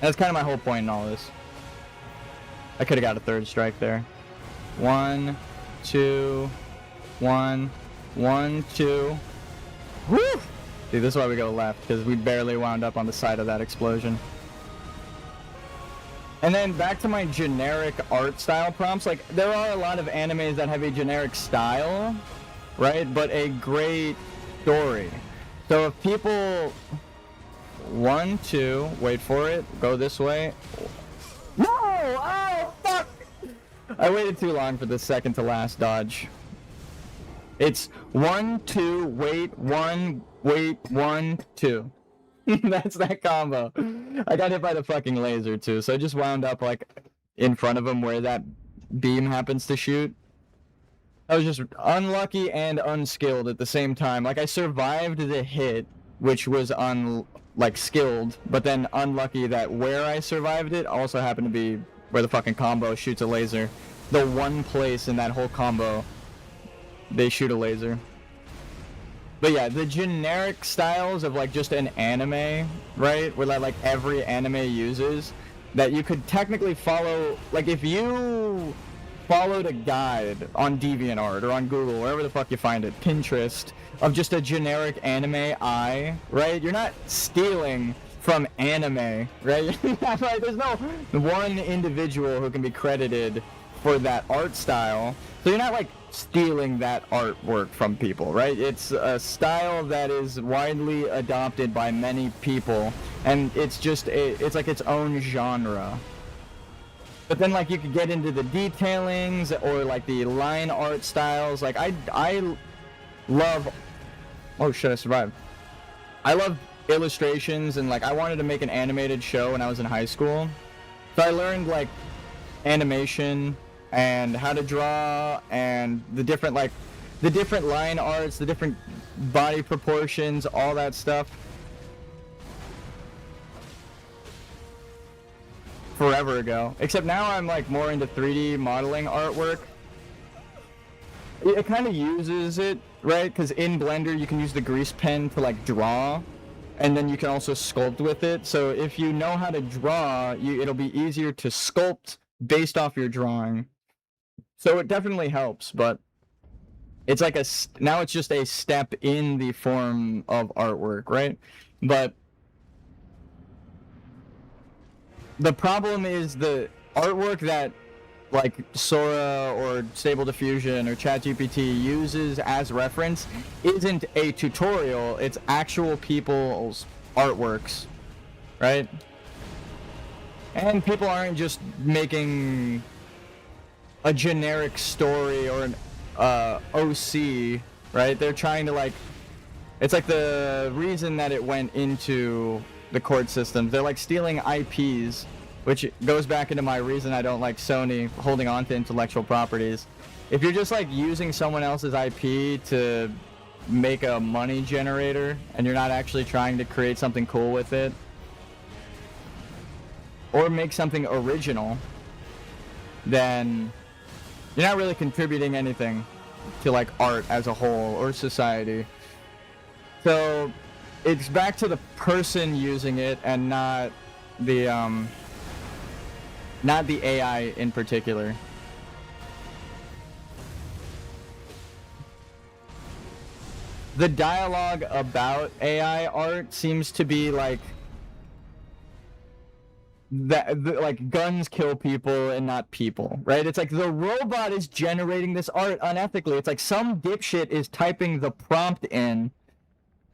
That's kind of my whole point in all this. I could have got a third strike there. 1, 2, 1, 1, 2. Woo! See, this is why we go left, because we barely wound up on the side of that explosion. And then back to my generic art style prompts. Like, there are a lot of animes that have a generic style, right? But a great story. So if people... 1, 2, wait for it, go this way. No! Oh, fuck! I waited too long for the second to last dodge. It's 1, 2, wait, 1, wait, 1, 2. That's that combo. I got hit by the fucking laser too, so I just wound up like in front of him where that beam happens to shoot. I was just unlucky and unskilled at the same time. Like, I survived the hit, which was skilled, but then unlucky that where I survived it also happened to be where the fucking combo shoots a laser. The one place in that whole combo they shoot a laser. But yeah, the generic styles of like just an anime, right? Where like every anime uses, that you could technically follow. Like, if you followed a guide on DeviantArt or on Google, wherever the fuck you find it, Pinterest, of just a generic anime eye, right? You're not stealing from anime, right? Like, there's no one individual who can be credited for that art style. So you're not like stealing that artwork from people, right? It's a style that is widely adopted by many people, and it's just it's like its own genre. But then like you could get into the detailings or like the line art styles. Like I love, oh shit, I survived. I love illustrations, and like I wanted to make an animated show when I was in high school. So I learned like animation and how to draw and the different line arts, the different body proportions, all that stuff. Forever ago. Except now I'm like more into 3D modeling artwork. It kind of uses it, right? Because in Blender you can use the grease pen to like draw, and then you can also sculpt with it. So if you know how to draw, it'll be easier to sculpt based off your drawing. So it definitely helps, but it's like now it's just a step in the form of artwork, right? But the problem is the artwork that like Sora or Stable Diffusion or ChatGPT uses as reference isn't a tutorial, it's actual people's artworks, right? And people aren't just making a generic story or an OC, right? They're trying to like, it's like the reason that it went into the court systems. They're like stealing IPs, which goes back into my reason I don't like Sony holding on to intellectual properties. If you're just like using someone else's IP to make a money generator and you're not actually trying to create something cool with it or make something original, then you're not really contributing anything to like art as a whole or society. So it's back to the person using it and not the AI in particular. The dialogue about AI art seems to be like like guns kill people and not people, right? It's like the robot is generating this art unethically. It's like some dipshit is typing the prompt in,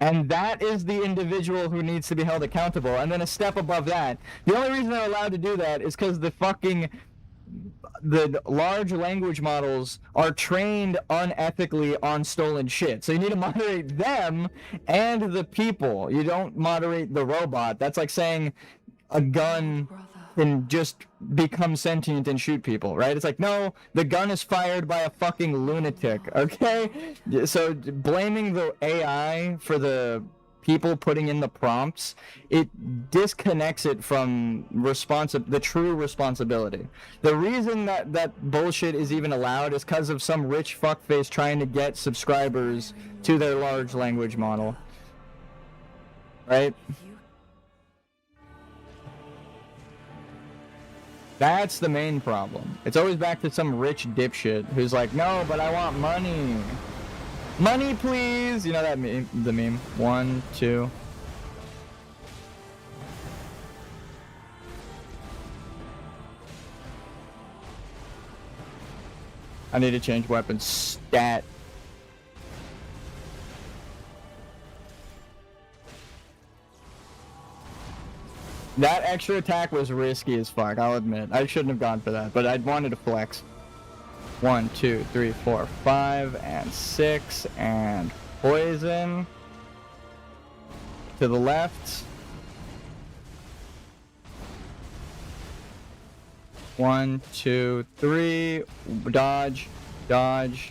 and that is the individual who needs to be held accountable. And then a step above that, the only reason they're allowed to do that is because the large language models are trained unethically on stolen shit. So you need to moderate them and the people. You don't moderate the robot. That's like saying a gun can just become sentient and shoot people, right? It's like, no, the gun is fired by a fucking lunatic, okay? So blaming the AI for the people putting in the prompts, it disconnects it from the true responsibility. The reason that bullshit is even allowed is because of some rich fuckface trying to get subscribers to their large language model, right? That's the main problem. It's always back to some rich dipshit who's like, no, but I want money. Money, please! You know that meme, the meme? 1, 2. I need to change weapon stat. That extra attack was risky as fuck, I'll admit. I shouldn't have gone for that, but I wanted to flex. 1, 2, 3, 4, 5, and 6, and poison. To the left. 1, 2, 3, dodge, dodge.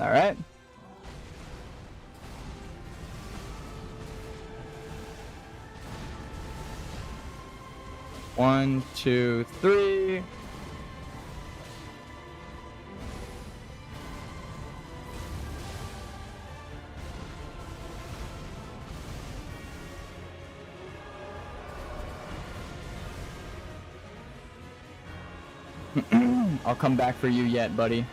All right. One, two, three. I'll come back for you yet, buddy.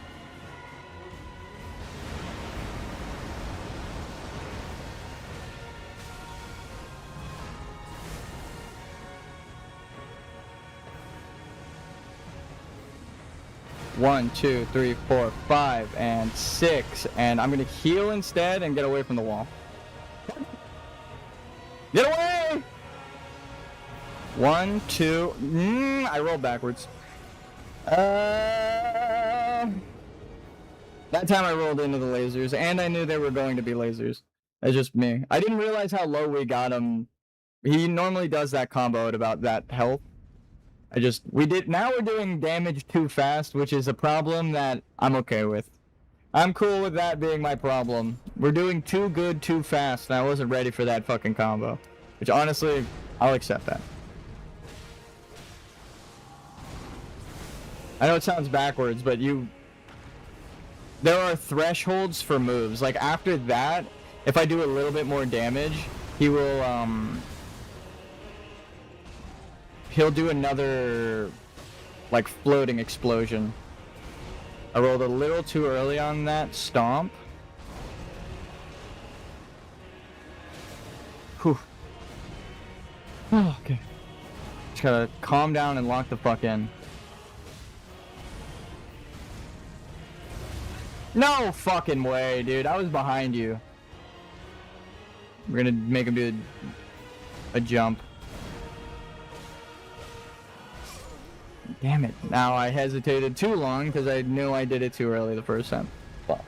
One, 2, 3, 4, 5, and 6, and I'm gonna heal instead and get away from the wall. 1, 2. I rolled backwards. That time I rolled into the lasers, and I knew they were going to be lasers. That's just me. I didn't realize how low we got him. He normally does that combo at about that health. Now we're doing damage too fast, which is a problem that I'm okay with. I'm cool with that being my problem. We're doing too good too fast, and I wasn't ready for that fucking combo. Which, honestly, I'll accept that. I know it sounds backwards, but there are thresholds for moves. Like, after that, if I do a little bit more damage, he will, he'll do another, like, floating explosion. I rolled a little too early on that stomp. Whew. Oh, okay. Just gotta calm down and lock the fuck in. No fucking way, dude. I was behind you. We're gonna make him do a jump. Damn it. Now I hesitated too long because I knew I did it too early the first time. Fuck.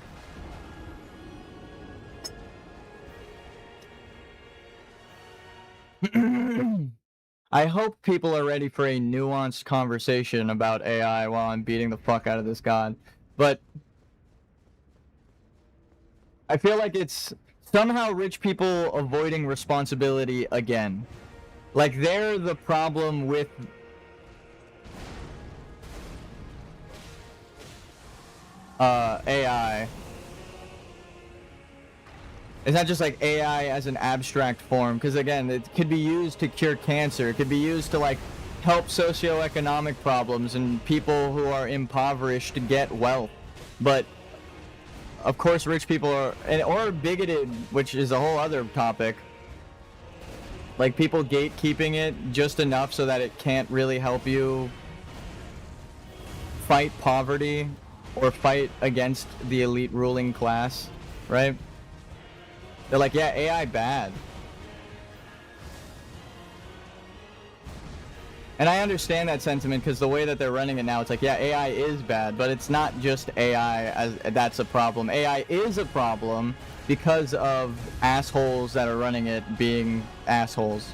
I hope people are ready for a nuanced conversation about AI while I'm beating the fuck out of this god. But I feel like it's somehow rich people avoiding responsibility again. Like, they're the problem with AI. It's not just like AI as an abstract form, because again, it could be used to cure cancer. It could be used to like help socioeconomic problems and people who are impoverished to get wealth. But of course, rich people are, or bigoted, which is a whole other topic. Like, people gatekeeping it just enough so that it can't really help you fight poverty or fight against the elite ruling class, right? They're like, yeah, AI bad. And I understand that sentiment because the way that they're running it now, it's like, yeah, AI is bad, but it's not just AI that's a problem. AI is a problem because of assholes that are running it being assholes.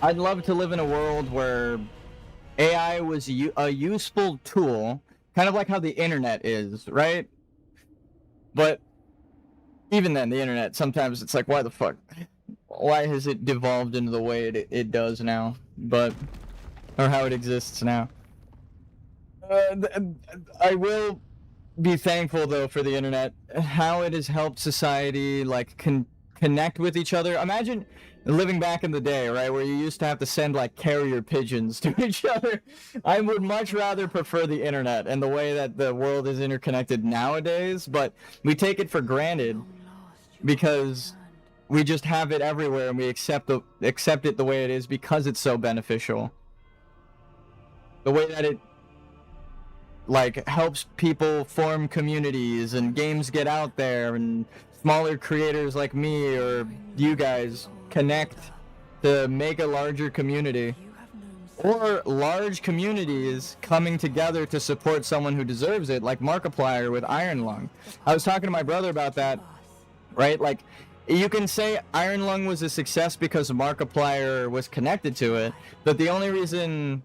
I'd love to live in a world where AI was a useful tool, kind of like how the internet is, right? But even then, the internet, sometimes it's like, why the fuck? Why has it devolved into the way it does now? Or how it exists now? I will be thankful, though, for the internet, how it has helped society, like, connect with each other. Imagine living back in the day, right, where you used to have to send like carrier pigeons to each other. I would much rather prefer the internet and the way that the world is interconnected nowadays, but we take it for granted because we just have it everywhere and we accept it the way it is because it's so beneficial. The way that it like helps people form communities and games get out there and smaller creators like me or you guys connect to make a larger community, or large communities coming together to support someone who deserves it, like Markiplier with Iron Lung. I was talking to my brother about that, right? Like, you can say Iron Lung was a success because Markiplier was connected to it, but the only reason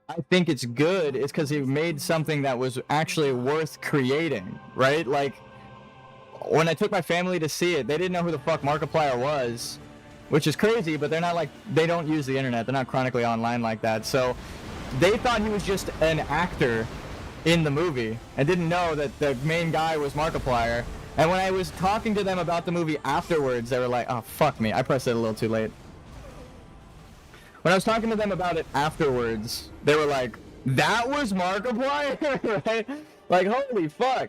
I think it's good is because he made something that was actually worth creating, right? Like, when I took my family to see it, they didn't know who the fuck Markiplier was, which is crazy, but they're not like, they don't use the internet. They're not chronically online like that. So they thought he was just an actor in the movie and didn't know that the main guy was Markiplier. And when I was talking to them about the movie afterwards, they were like, oh, fuck me. I pressed it a little too late. when I was talking to them about it afterwards, they were like, "That was Markiplier," right? Like, holy fuck.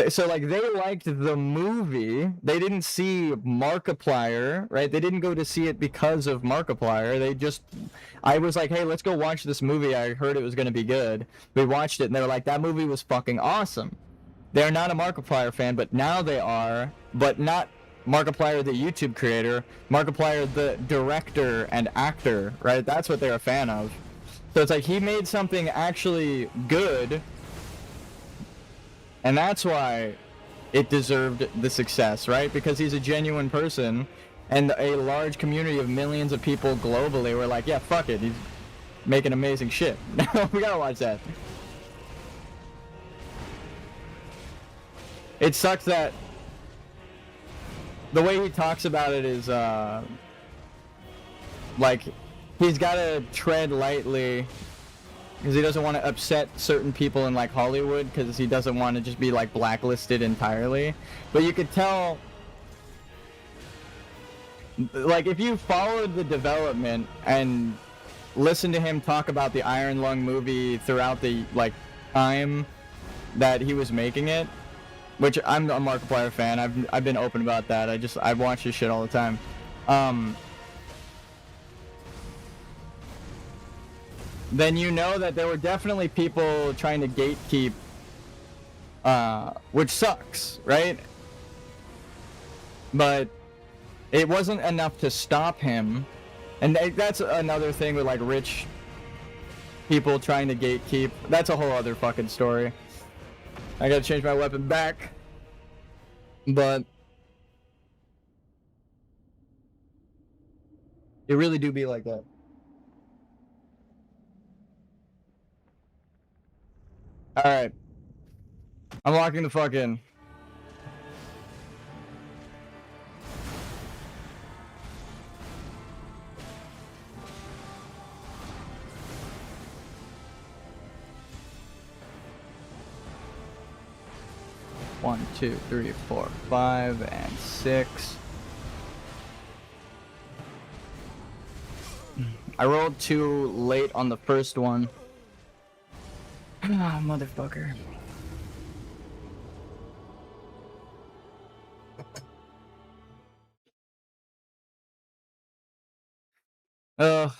So like they liked the movie. They didn't see Markiplier, right? They didn't go to see it because of Markiplier. I was like, hey, let's go watch this movie. I heard it was going to be good. We watched it and they were like, that movie was fucking awesome. They're not a Markiplier fan, but now they are. But not Markiplier, the YouTube creator. Markiplier, the director and actor, right? That's what they're a fan of. So it's like he made something actually good. And that's why it deserved the success, right? Because he's a genuine person, and a large community of millions of people globally were like, yeah, fuck it, he's making amazing shit. We gotta watch that. It sucks that the way he talks about it is, like, he's gotta tread lightly because he doesn't want to upset certain people in like Hollywood, because he doesn't want to just be like blacklisted entirely. But you could tell, like, if you followed the development and listened to him talk about the Iron Lung movie throughout the like time that he was making it, which I'm a Markiplier fan. I've been open about that. I watch his shit all the time. Then you know that there were definitely people trying to gatekeep, which sucks, right? But it wasn't enough to stop him, and that's another thing with like rich people trying to gatekeep. That's a whole other fucking story. I gotta change my weapon back, but it really do be like that. Alright. I'm locking the fuck in. One, 2, 3, 4, 5, and 6. I rolled too late on the first one. Ah, motherfucker. As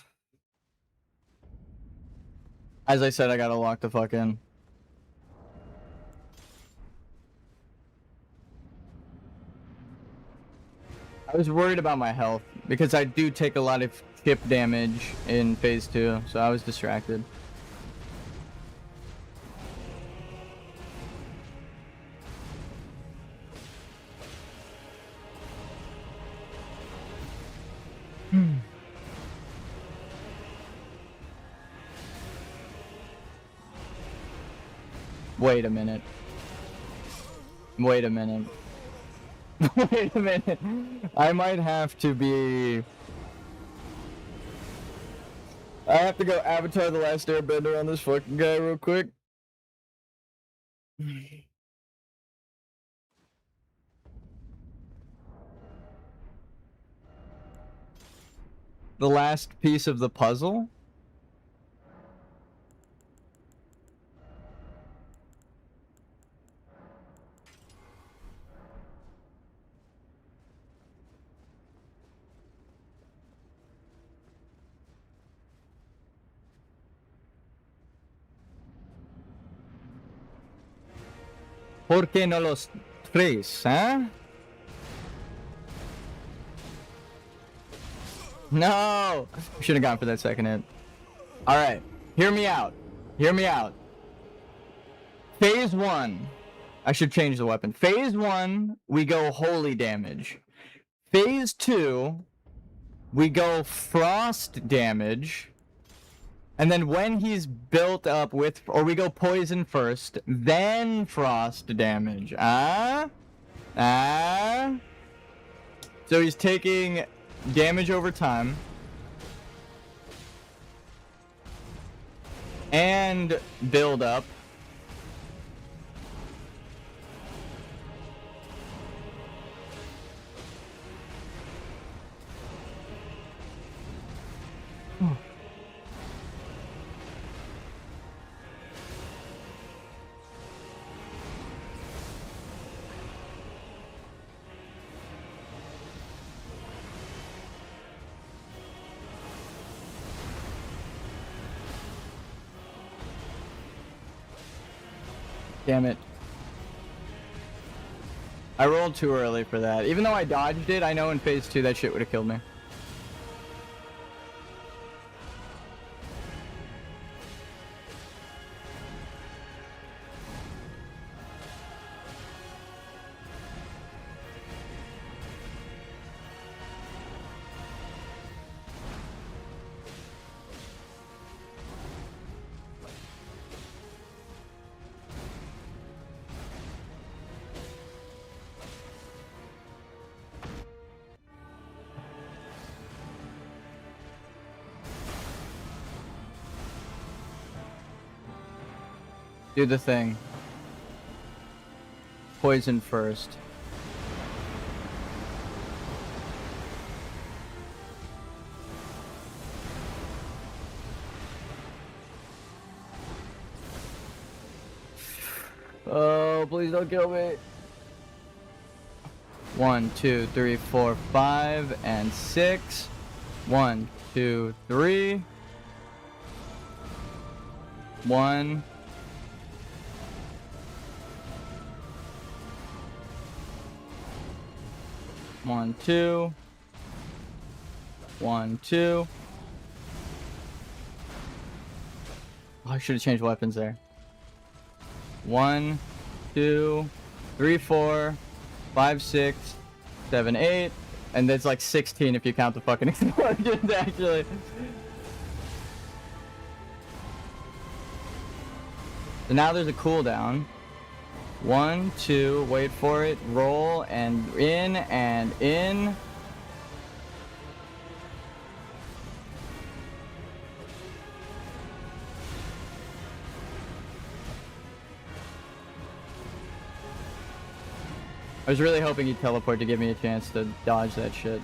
I said, I gotta lock the fuck in. I was worried about my health, because I do take a lot of chip damage in phase 2, so I was distracted. Wait a minute. Wait a minute. Wait a minute. I might have to be... I have to go Avatar The Last Airbender on this fucking guy real quick. The last piece of the puzzle? ¿Por qué no los tres, huh? No! Should have gone for that second hit. Alright, hear me out. Hear me out. Phase 1. I should change the weapon. Phase 1, we go holy damage. Phase 2, we go frost damage. And then when he's built up with... Or we go poison first, then frost damage. So he's taking damage over time. And build up. Damn it. I rolled too early for that. Even though I dodged it, I know in phase 2 that shit would have killed me. Do the thing. Poison first. Oh, please don't kill me. 1, 2, 3, 4, 5, and 6. 1, 2, 3. 1. One, two. 1, 2. Oh, I should have changed weapons there. 1, 2, 3, 4, 5, 6, 7, 8, and there's like 16 if you count the fucking explosions, actually. So now there's a cooldown. 1, 2, wait for it, roll, and in, and in. I was really hoping he'd teleport to give me a chance to dodge that shit.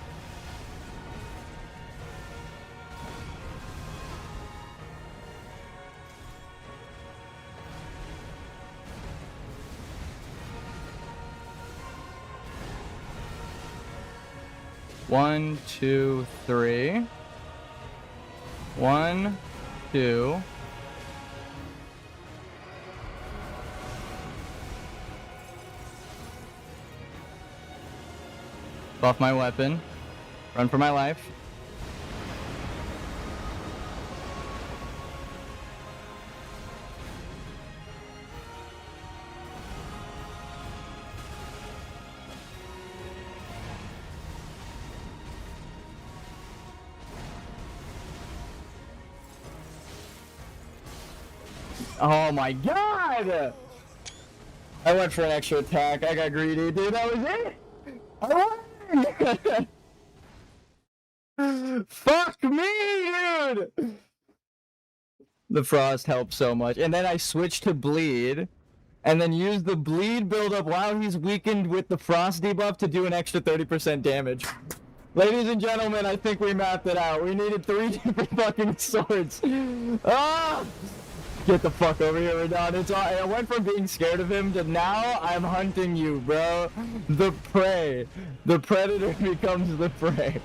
One, 2, 3. 1, 2. Buff my weapon. Run for my life. Oh my god! I went for an extra attack. I got greedy, dude. That was it! I won! Fuck me, dude! The frost helped so much. And then I switched to bleed. And then used the bleed buildup while he's weakened with the frost debuff to do an extra 30% damage. Ladies and gentlemen, I think we mapped it out. We needed 3 different fucking swords. Ah! Get the fuck over here, Radon. It's all, I went from being scared of him to now I'm hunting you, bro. The prey. The predator becomes the prey.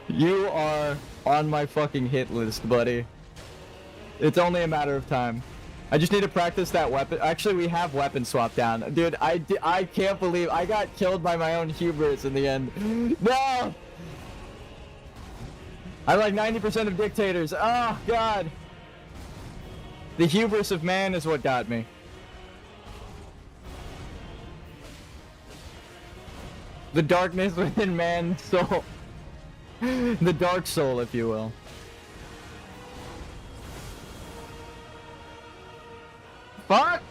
You are on my fucking hit list, buddy. It's only a matter of time. I just need to practice that weapon. Actually, we have weapon swap down. Dude, I can't believe I got killed by my own hubris in the end. No! I'm like 90% of dictators. Oh, God. The hubris of man is what got me. The darkness within man's soul. The dark soul, if you will. Fuck!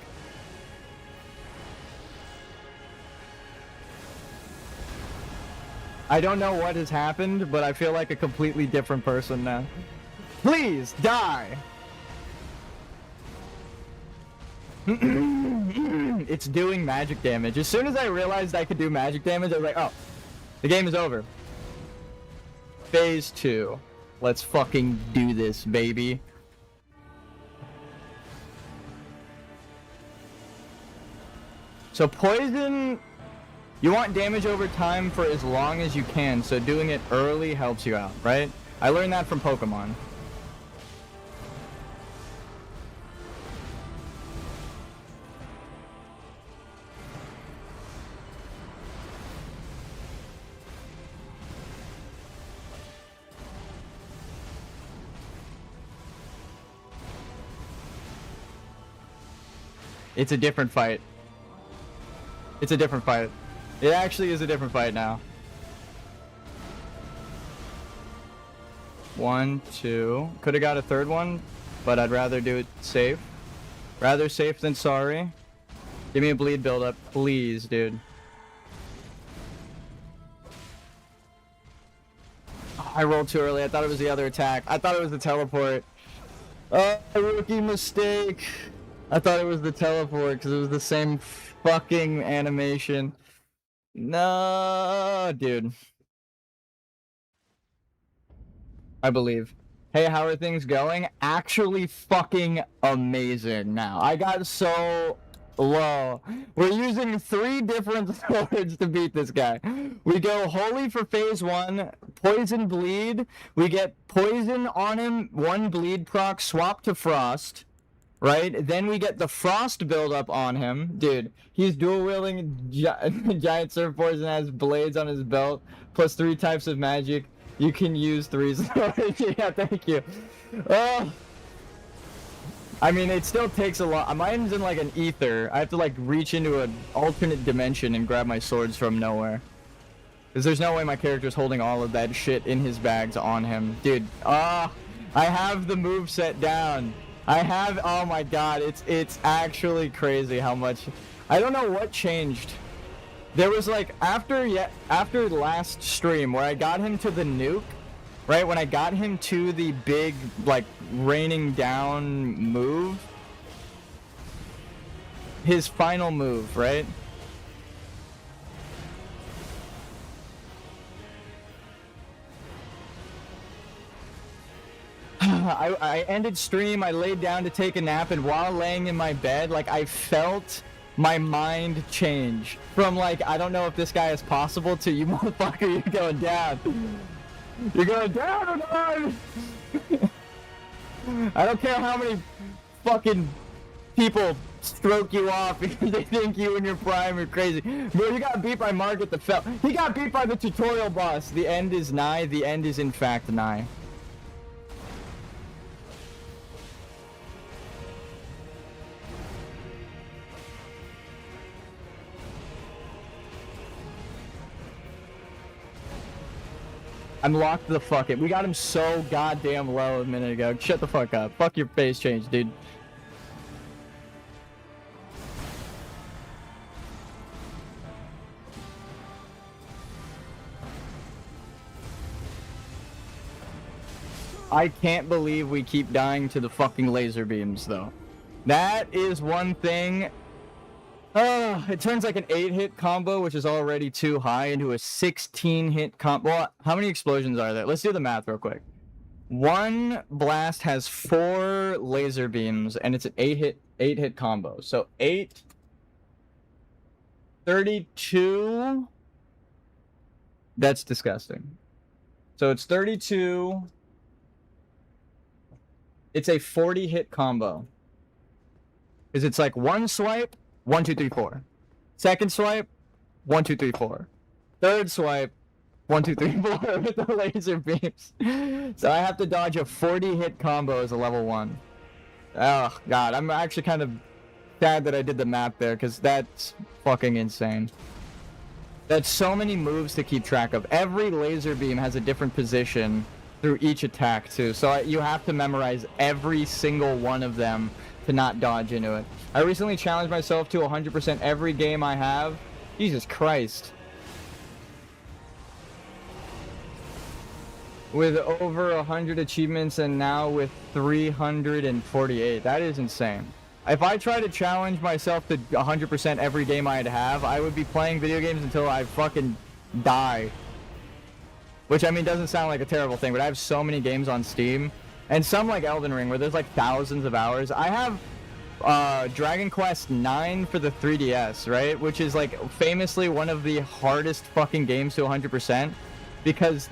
I don't know what has happened, but I feel like a completely different person now. Please, die! It's doing magic damage. As soon as I realized I could do magic damage, I was like, oh, the game is over. Phase 2. Let's fucking do this, baby. So poison, you want damage over time for as long as you can, so doing it early helps you out, right? I learned that from Pokemon. It's a different fight. It's a different fight. It actually is a different fight now. 1, 2. Could have got a third one, but I'd rather do it safe. Rather safe than sorry. Give me a bleed buildup, please, dude. Oh, I rolled too early. I thought it was the other attack. I thought it was the teleport. Oh, rookie mistake. I thought it was the teleport because it was the same fucking animation. No, dude. I believe. Hey, how are things going? Actually fucking amazing now. I got so low. We're using 3 different swords to beat this guy. We go Holy for phase 1, Poison Bleed. We get Poison on him, 1 bleed proc, swap to Frost. Right? Then we get the Frost buildup on him. Dude, he's dual-wielding giant surfboards and has blades on his belt, plus 3 types of magic. You can use 3 swords. Yeah, thank you. Oh. I mean, it still takes a lot. Mine's in like an ether. I have to like reach into an alternate dimension and grab my swords from nowhere. Because there's no way my character's holding all of that shit in his bags on him. Dude, I have the move set down. I have, oh my god, it's actually crazy how much. I don't know what changed. There was like, after last stream where I got him to the nuke, right? When I got him to the big, like, raining down move. His final move, right? I ended stream, I laid down to take a nap, and while laying in my bed, like, I felt my mind change. From like, I don't know if this guy is possible, to, you motherfucker, you're going down. You're going down or not? I don't care how many fucking people stroke you off because they think you and your prime are crazy. Bro, you got beat by Margit the Fel. He got beat by the tutorial boss. The end is nigh. The end is in fact nigh. I'm locked the fuck in. We got him so goddamn low a minute ago. Shut the fuck up. Fuck your face change, dude. I can't believe we keep dying to the fucking laser beams, though. That is one thing. It turns like an 8-hit combo, which is already too high, into a 16-hit combo. Well, how many explosions are there? Let's do the math real quick. One blast has 4 laser beams, and it's an 8-hit combo. So 8, 32. That's disgusting. So it's 32. It's a 40-hit combo. Because it's like one swipe. 1, 2, 3, 4. Second swipe, 1, 2, 3, 4. Third swipe, 1, 2, 3, 4 with the laser beams. So I have to dodge a 40-hit combo as a level 1. Oh god, I'm actually kind of sad that I did the map there, because that's fucking insane. That's so many moves to keep track of. Every laser beam has a different position through each attack too, so you have to memorize every single one of them to not dodge into it. I recently challenged myself to 100% every game I have. Jesus Christ. With over 100 achievements and now with 348. That is insane. If I try to challenge myself to 100% every game I'd have, I would be playing video games until I fucking die. Which, I mean, doesn't sound like a terrible thing, but I have so many games on Steam. And some like Elden Ring, where there's like thousands of hours. I have Dragon Quest IX for the 3DS, right? Which is like famously one of the hardest fucking games to 100%. Because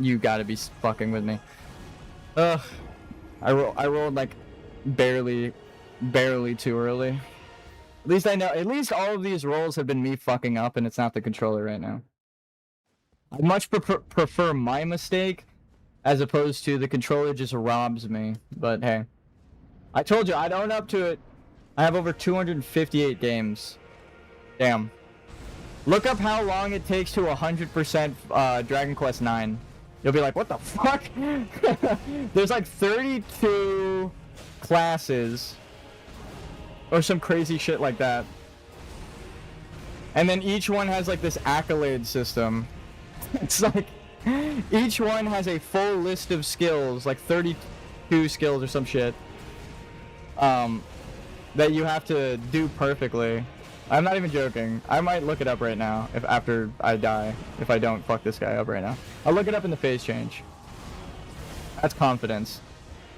you gotta be fucking with me. I rolled like barely too early. At least I know, at least all of these rolls have been me fucking up and it's not the controller right now. I much prefer my mistake as opposed to the controller just robs me, but hey. I told you, I'd own up to it. I have over 258 games. Damn. Look up how long it takes to 100% Dragon Quest 9. You'll be like, what the fuck? There's like 32 classes or some crazy shit like that. And then each one has like this accolade system. It's like each one has a full list of skills, like 32 skills or some shit, that you have to do perfectly. I'm not even joking. I might look it up right now if after I die, if I don't fuck this guy up right now. I'll look it up in the phase change. That's confidence.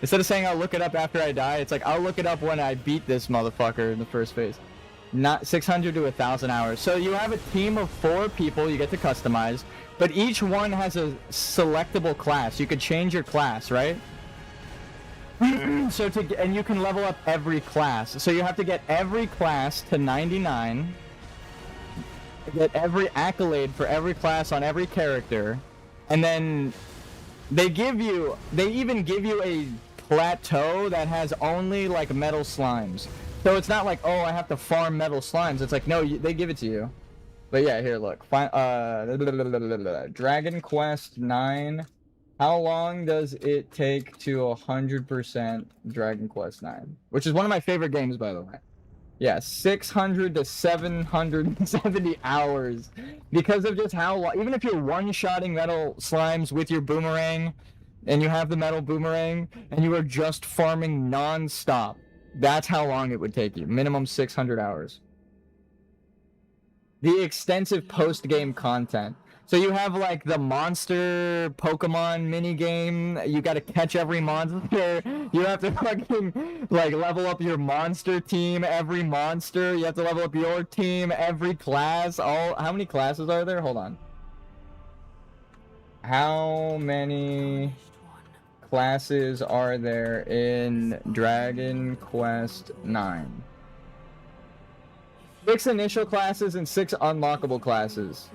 Instead of saying I'll look it up after I die, it's like I'll look it up when I beat this motherfucker in the first phase. Not 600 to 1,000 hours. So you have a team of 4 people you get to customize, but each one has a selectable class. You could change your class, right? So and you can level up every class. So you have to get every class to 99. Get every accolade for every class on every character, and then they even give you a plateau that has only like metal slimes. So it's not like, oh, I have to farm metal slimes. It's like, no, they give it to you. But yeah, here, look. Dragon Quest 9. How long does it take to 100% Dragon Quest 9? Which is one of my favorite games, by the way. Yeah, 600 to 770 hours. Because of just how long, even if you're one-shotting metal slimes with your boomerang, and you have the metal boomerang, and you are just farming non-stop, that's how long it would take you. Minimum 600 hours. The extensive post-game content. So you have like the monster Pokemon minigame. You gotta catch every monster. You have to fucking like level up your monster team, every monster. You have to level up your team, every class. How many classes are there? Hold on. How many classes are there in Dragon Quest 9? 6 initial classes and 6 unlockable classes.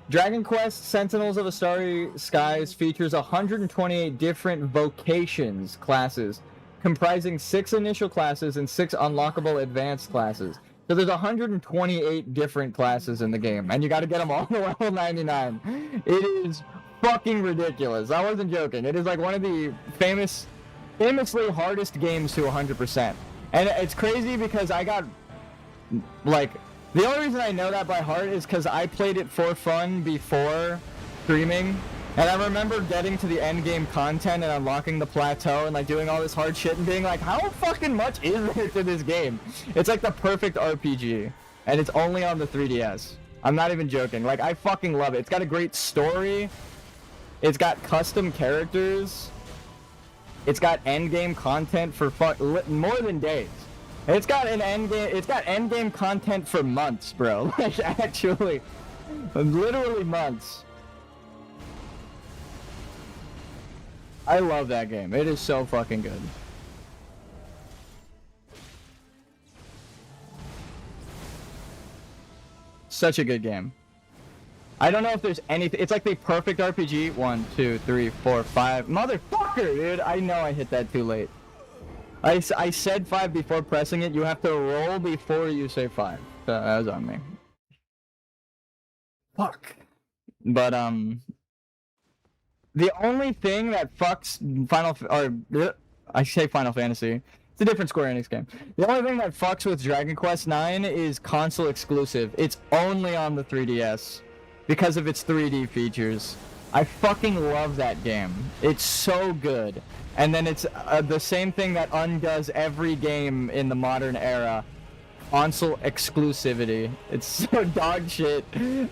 Dragon Quest Sentinels of the Starry Skies features 128 different vocations classes, comprising 6 initial classes and 6 unlockable advanced classes. So there's 128 different classes in the game, and you gotta get them all to level 99. It is fucking ridiculous. I wasn't joking. It is like one of the famously hardest games to 100%. And it's crazy because I got, like, the only reason I know that by heart is because I played it for fun before streaming, and I remember getting to the end game content and unlocking the plateau and like doing all this hard shit and being like, how fucking much is there to this game? It's like the perfect RPG, and it's only on the 3DS. I'm not even joking. Like, I fucking love it. It's got a great story. It's got custom characters. It's got end game content for more than days. It's got end game content for months, bro. Like, actually, literally months. I love that game. It is so fucking good. Such a good game. I don't know if there's anything. It's like the perfect RPG. 1, 2, 3, 4, 5. Motherfucker, dude. I know I hit that too late. I said 5 before pressing it. You have to roll before you say 5. So that was on me. Fuck. But, the only thing that fucks I say Final Fantasy. It's a different Square Enix game. The only thing that fucks with Dragon Quest 9 is console exclusive. It's only on the 3DS because of its 3D features. I fucking love that game. It's so good. And then it's the same thing that undoes every game in the modern era. Console exclusivity. It's so dog shit.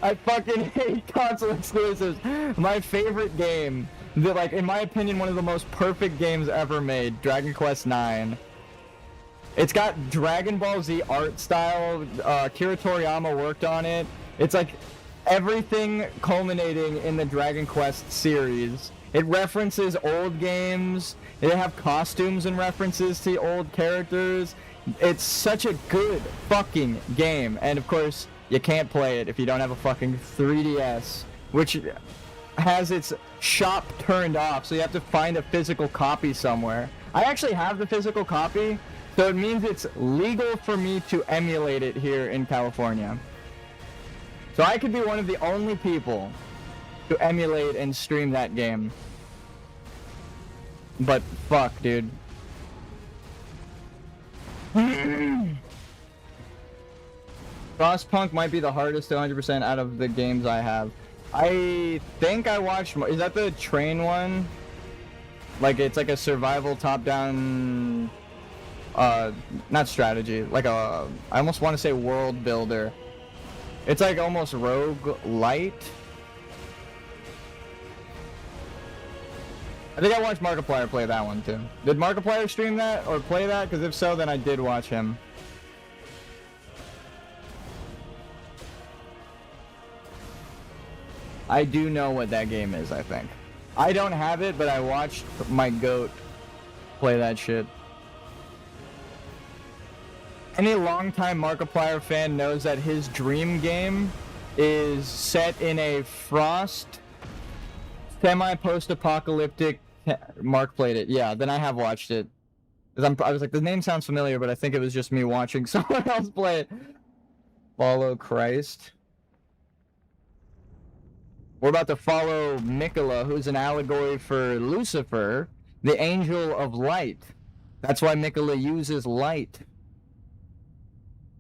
I fucking hate console exclusives. My favorite game, like, in my opinion, one of the most perfect games ever made, Dragon Quest 9. It's got Dragon Ball Z art style. Akira Toriyama worked on it. It's like everything culminating in the Dragon Quest series. It references old games. They have costumes and references to old characters. It's such a good fucking game. And of course, you can't play it if you don't have a fucking 3DS, which has its shop turned off, so you have to find a physical copy somewhere. I actually have the physical copy, so it means it's legal for me to emulate it here in California. So I could be one of the only people to emulate and stream that game. But fuck, dude. Frostpunk might be the hardest 100% out of the games I have. I think I watched... Is that the train one? Like, it's like a survival top-down... not strategy. Like a... I almost want to say world builder. It's like almost rogue light. I think I watched Markiplier play that one too. Did Markiplier stream that or play that? Because if so, then I did watch him. I do know what that game is, I think. I don't have it, but I watched my goat play that shit. Any longtime Markiplier fan knows that his dream game is set in a Frost semi-post-apocalyptic... Mark played it. Yeah, then I have watched it. I was like, the name sounds familiar, but I think it was just me watching someone else play it. Follow Christ. We're about to follow Miquella, who's an allegory for Lucifer, the angel of light. That's why Miquella uses light.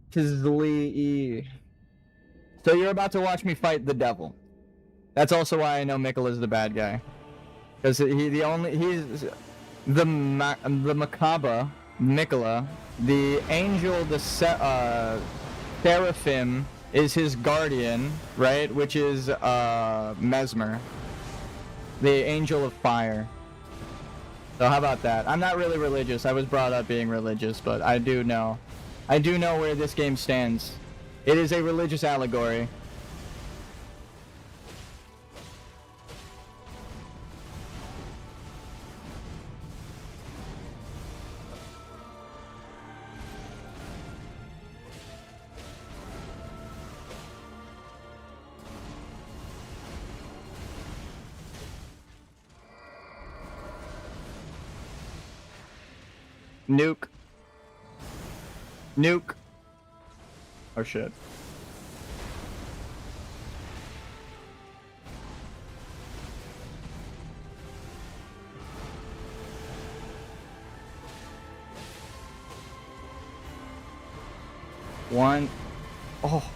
Tizli. So you're about to watch me fight the devil. That's also why I know Miquella's the bad guy. Because he's the macabre, Miquella, the angel, the seraphim is his guardian, right? Which is Mesmer, the angel of fire. So how about that? I'm not really religious. I was brought up being religious, but I do know where this game stands. It is a religious allegory. Nuke. Nuke. Oh shit. One. Oh.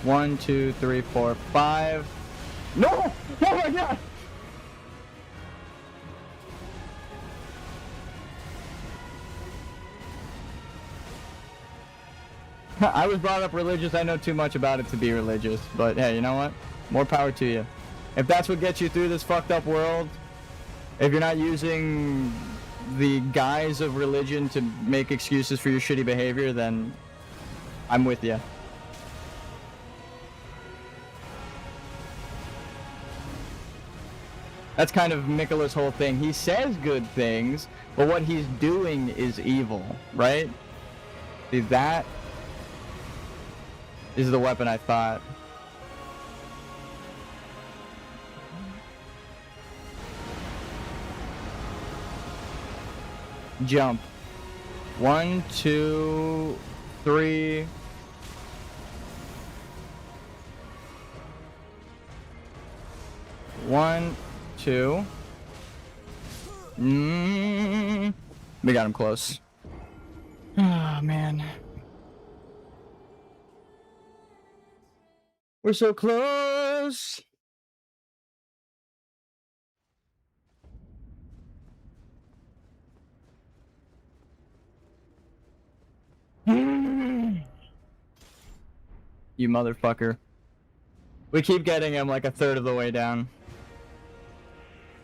One, two, three, four, five. No! Oh my god! I was brought up religious. I know too much about it to be religious. But hey, you know what? More power to you. If that's what gets you through this fucked up world, if you're not using the guise of religion to make excuses for your shitty behavior, then I'm with you. That's kind of Miquella's whole thing. He says good things, but what he's doing is evil, right? See, that is the weapon I thought. Jump. 1, 2, 3. One, two. We got him close. Oh, man. We're so close. You motherfucker. We keep getting him like a third of the way down.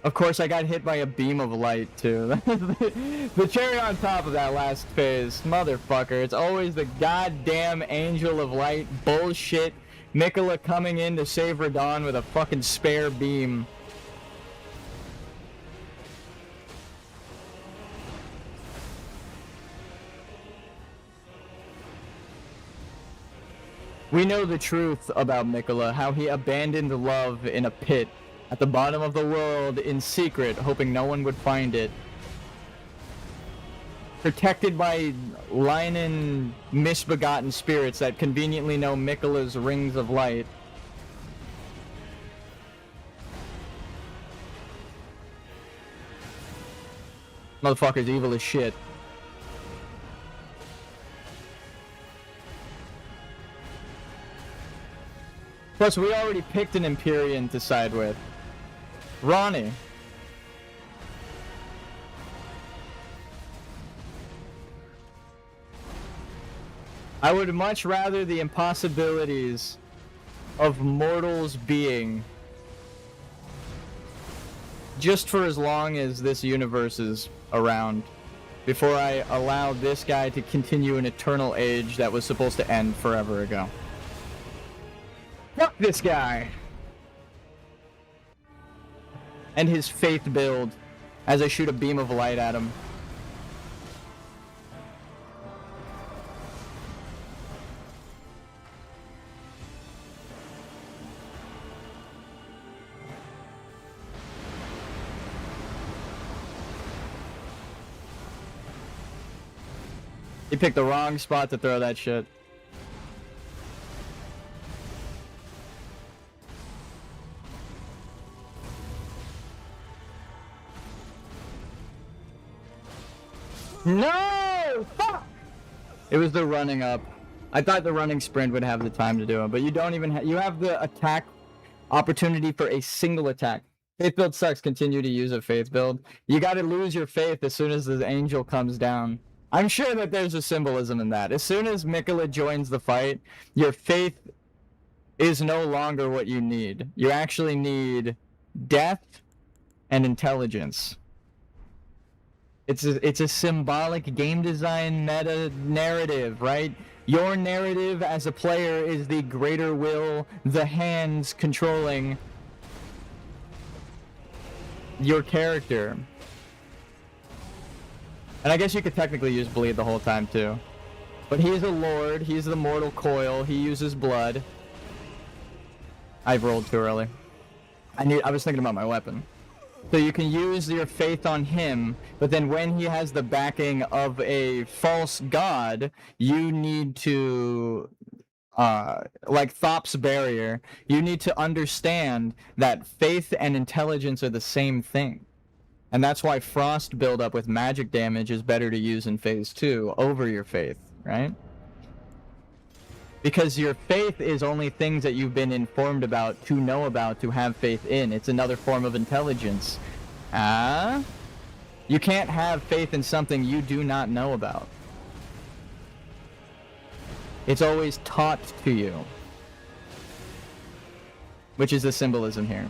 Of course, I got hit by a beam of light, too. The cherry on top of that last phase. Motherfucker. It's always the goddamn angel of light bullshit. Miquella coming in to save Radahn with a fucking spare beam. We know the truth about Mikola, how he abandoned love in a pit at the bottom of the world in secret, hoping no one would find it. Protected by Linen misbegotten spirits that conveniently know Mikola's rings of light. Motherfucker's evil as shit. Plus, we already picked an Empyrean to side with. Ronnie. I would much rather the impossibilities of mortals being just for as long as this universe is around, before I allow this guy to continue an eternal age that was supposed to end forever ago. Fuck this guy! And his faith build as I shoot a beam of light at him. He picked the wrong spot to throw that shit. No! Fuck! It was the running up. I thought the running sprint would have the time to do it, but you don't even you have the attack opportunity for a single attack. Faith build sucks. Continue to use a faith build. You gotta lose your faith as soon as the angel comes down. I'm sure that there's a symbolism in that. As soon as Mikola joins the fight, your faith is no longer what you need. You actually need death and intelligence. It's a symbolic game design meta narrative, right? Your narrative as a player is the greater will, the hands controlling your character. And I guess you could technically use bleed the whole time too. But he's a lord, he's the mortal coil, he uses blood. I've rolled too early. I was thinking about my weapon. So you can use your faith on him, but then when he has the backing of a false god, you need to, like Thop's barrier, you need to understand that faith and intelligence are the same thing. And that's why frost buildup with magic damage is better to use in phase 2 over your faith, right? Because your faith is only things that you've been informed about, to know about, to have faith in. It's another form of intelligence. You can't have faith in something you do not know about. It's always taught to you. Which is the symbolism here.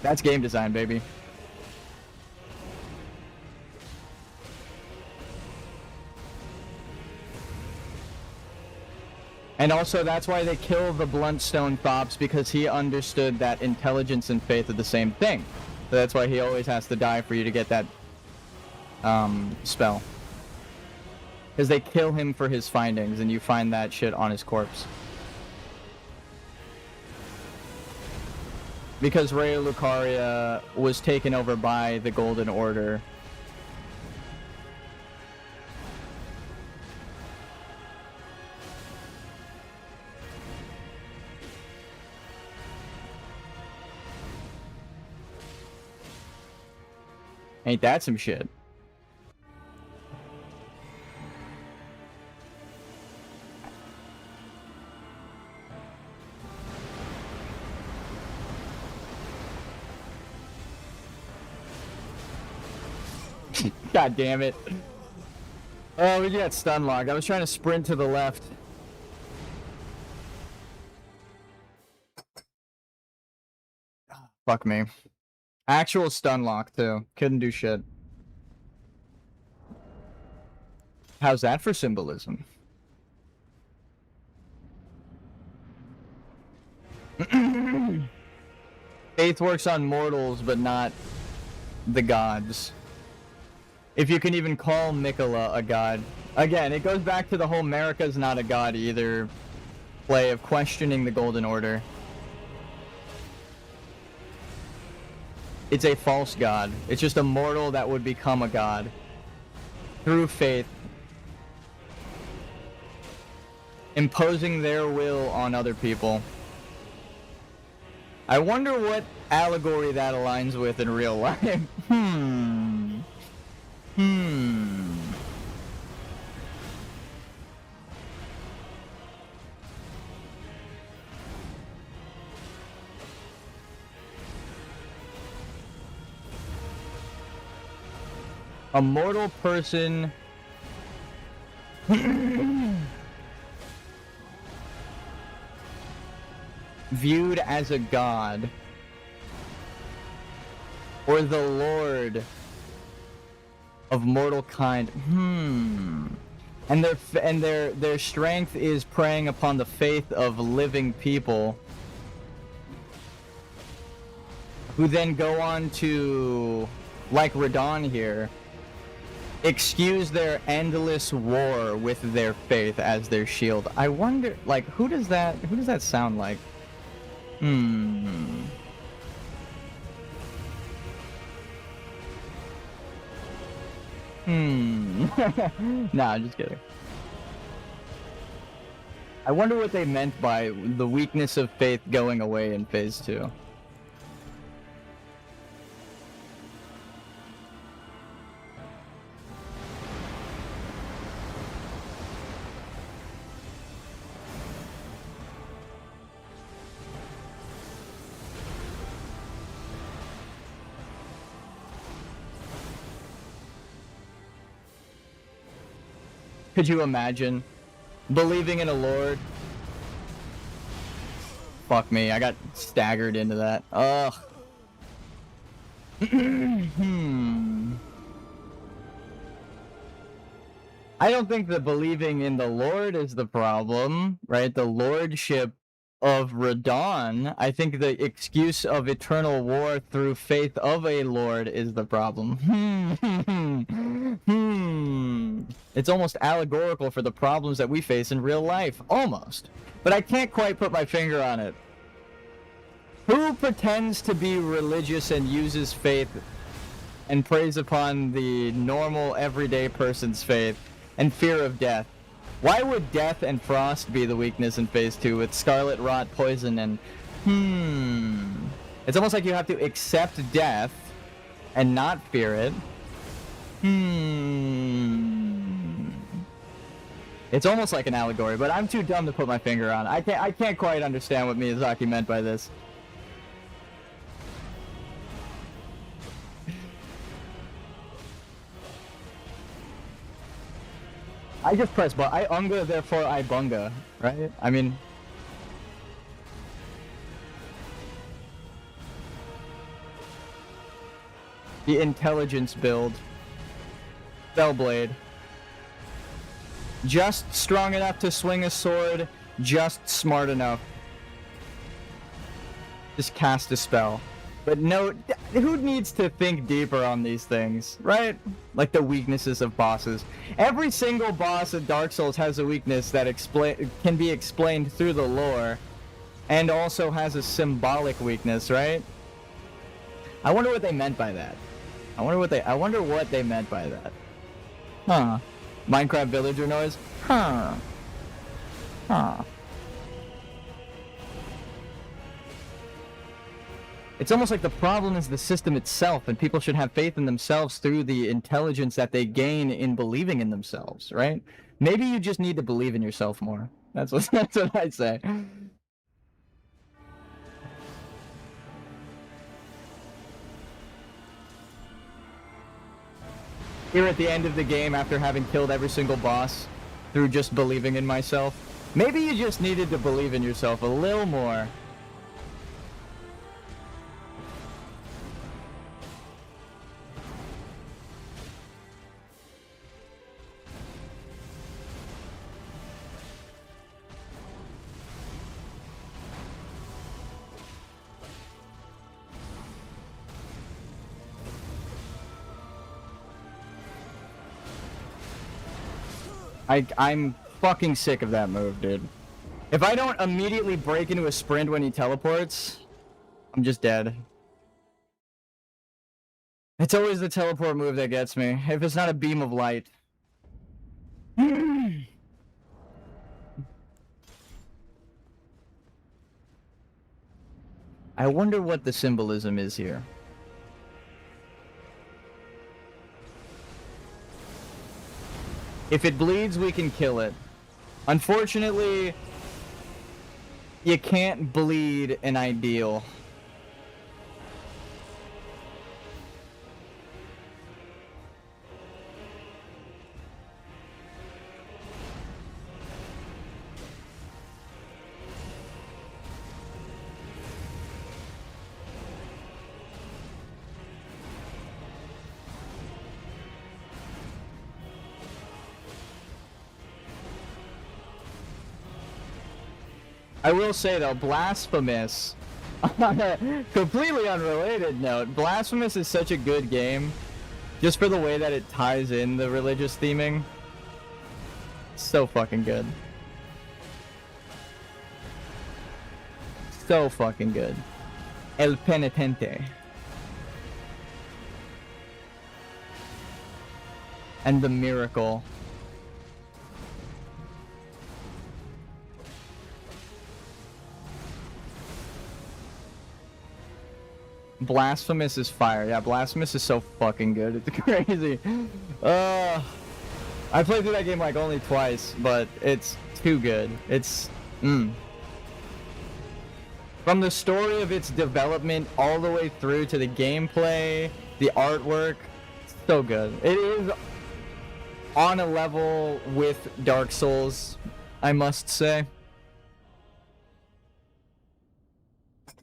That's game design, baby. And also, that's why they kill the Bluntstone Thops, because he understood that intelligence and faith are the same thing. So that's why he always has to die for you to get that spell. Because they kill him for his findings, and you find that shit on his corpse. Because Raya Lucaria was taken over by the Golden Order. Ain't that some shit? God damn it. Oh, we got stun locked. I was trying to sprint to the left. Fuck me. Actual stun lock, too. Couldn't do shit. How's that for symbolism? Faith works on mortals, but not the gods. If you can even call Mikola a god. Again, it goes back to the whole Marika's not a god either play of questioning the Golden Order. It's a false god. It's just a mortal that would become a god through faith, imposing their will on other people. I wonder what allegory that aligns with in real life. A mortal person viewed as a god, or the lord of mortal kind. And their strength is preying upon the faith of living people, who then go on to, like Radahn here, excuse their endless war with their faith as their shield. I wonder, like, who does that sound like? Nah, I'm just kidding. I wonder what they meant by the weakness of faith going away in Phase 2. Could you imagine believing in a lord? Fuck me, I got staggered into that. Ugh. I don't think that believing in the Lord is the problem, right? The lordship of Radahn. I think the excuse of eternal war through faith of a lord is the problem. It's almost allegorical for the problems that we face in real life. Almost. But I can't quite put my finger on it. Who pretends to be religious and uses faith and preys upon the normal, everyday person's faith and fear of death? Why would death and frost be the weakness in Phase 2 with scarlet rot, poison, and... It's almost like you have to accept death and not fear it. It's almost like an allegory, but I'm too dumb to put my finger on. I can't quite understand what Miyazaki meant by this. I just press but I unga, therefore I bunga, right? I mean... The intelligence build. Spellblade. Just strong enough to swing a sword, just smart enough. Just cast a spell. But no, who needs to think deeper on these things, right? Like the weaknesses of bosses. Every single boss in Dark Souls has a weakness that can be explained through the lore, and also has a symbolic weakness, right? I wonder what they meant by that. I wonder what they meant by that. Huh. Minecraft villager noise? Huh. Huh. It's almost like the problem is the system itself, and people should have faith in themselves through the intelligence that they gain in believing in themselves, right? Maybe you just need to believe in yourself more. That's what I'd say. Here at the end of the game, after having killed every single boss through just believing in myself, maybe you just needed to believe in yourself a little more. I'm fucking sick of that move, dude. If I don't immediately break into a sprint when he teleports, I'm just dead. It's always the teleport move that gets me, if it's not a beam of light. I wonder what the symbolism is here. If it bleeds, we can kill it. Unfortunately, you can't bleed an ideal. I will say though, Blasphemous, on a completely unrelated note, Blasphemous is such a good game, just for the way that it ties in the religious theming. So fucking good. So fucking good. El Penitente. And the Miracle. Blasphemous is fire. Yeah, Blasphemous is so fucking good. It's crazy. I played through that game like only twice, but it's too good. It's from the story of its development all the way through to the gameplay, the artwork, so good. It is on a level with Dark Souls, I must say.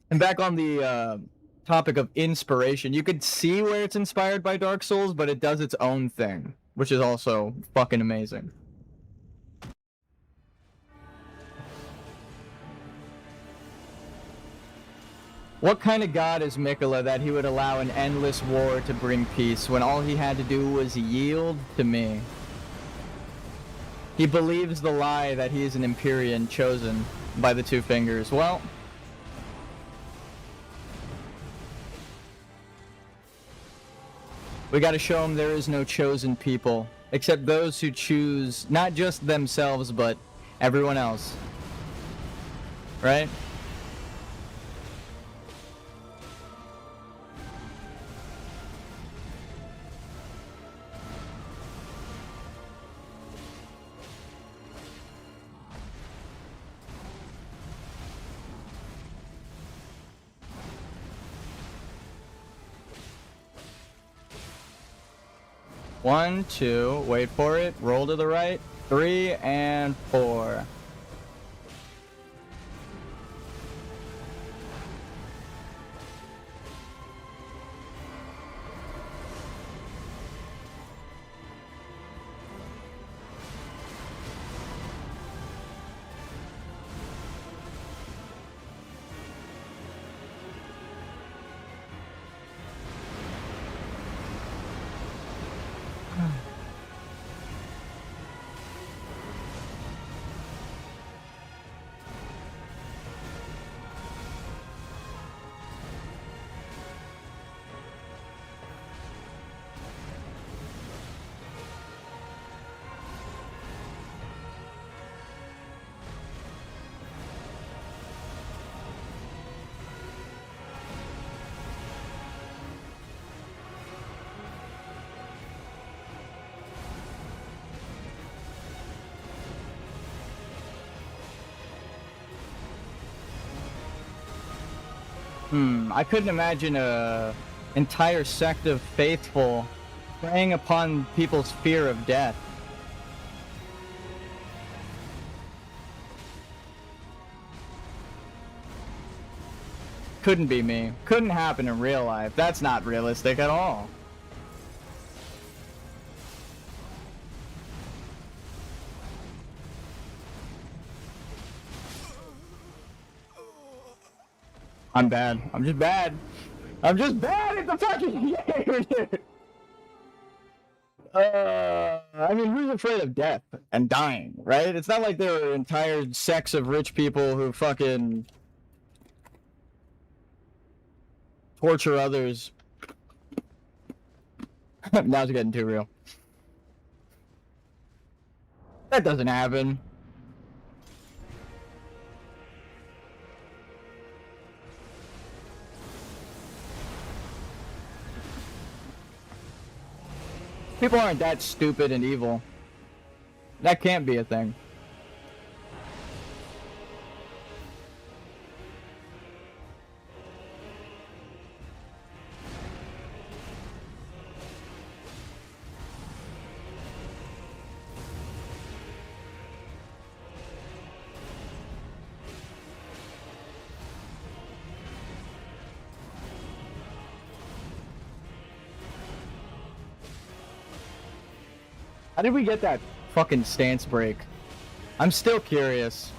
And back on the topic of inspiration, you could see where it's inspired by Dark Souls, but it does its own thing, which is also fucking amazing. What kind of god is Miquella that he would allow an endless war to bring peace when all he had to do was yield to me? He believes the lie that he is an Empyrean chosen by the Two Fingers. Well, we gotta show him there is no chosen people, except those who choose not just themselves, but everyone else. Right? One, two, wait for it, roll to the right, 3 and 4. I couldn't imagine a entire sect of faithful preying upon people's fear of death. Couldn't be me. Couldn't happen in real life. That's not realistic at all. I'm bad. I'm just bad. I'm just bad at the fucking game, dude. I mean, who's afraid of death and dying, right? It's not like there are entire sects of rich people who fucking torture others. Now it's getting too real. That doesn't happen. People aren't that stupid and evil. That can't be a thing. How did we get that fucking stance break? I'm still curious.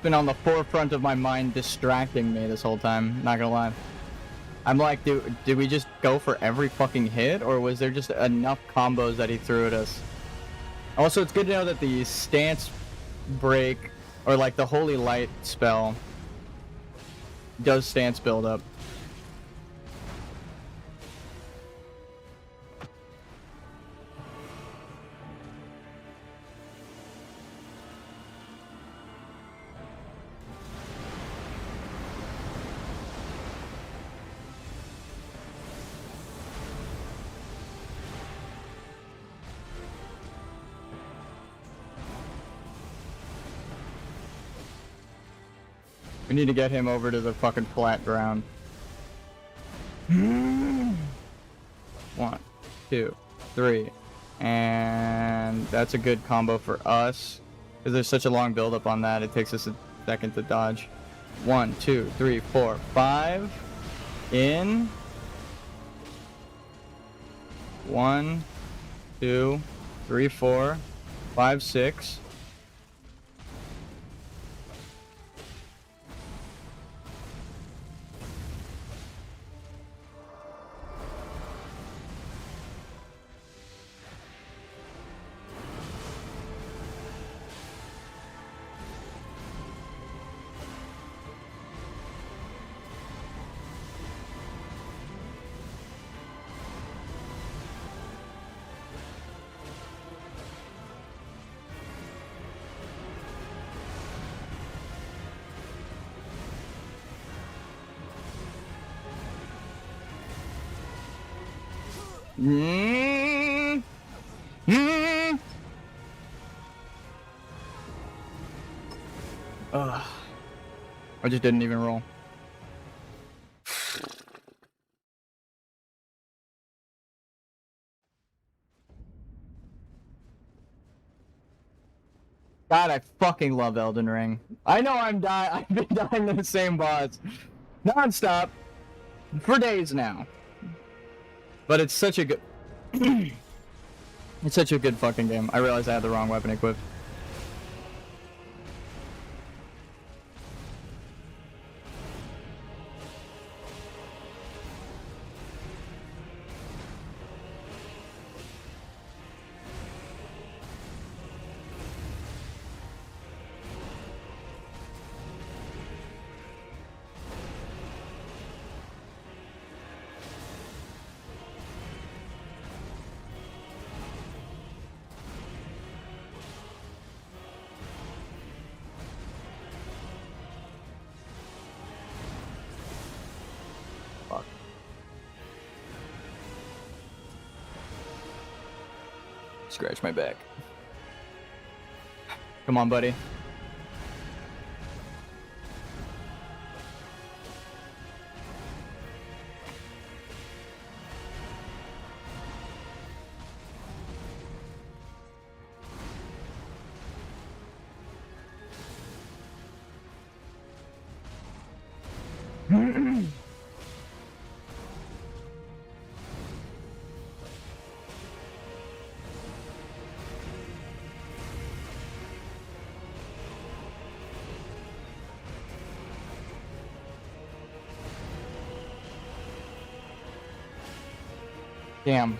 Been on the forefront of my mind, distracting me this whole time, not gonna lie. I'm like, did we just go for every fucking hit, or was there just enough combos that he threw at us? Also, it's good to know that the stance break, or like the Holy Light spell, does stance build up. We need to get him over to the fucking flat ground. 1, 2, 3. And that's a good combo for us. Because there's such a long build-up on that, it takes us a second to dodge. 1, 2, 3, 4, 5. In. 1, 2, 3, 4, 5, 6. I just didn't even roll. God, I fucking love Elden Ring. I know I've been dying to the same boss non-stop for days now. But it's such a good it's such a good fucking game. I realized I had the wrong weapon equipped. Fuck. Scratch my back. Come on, buddy. Damn.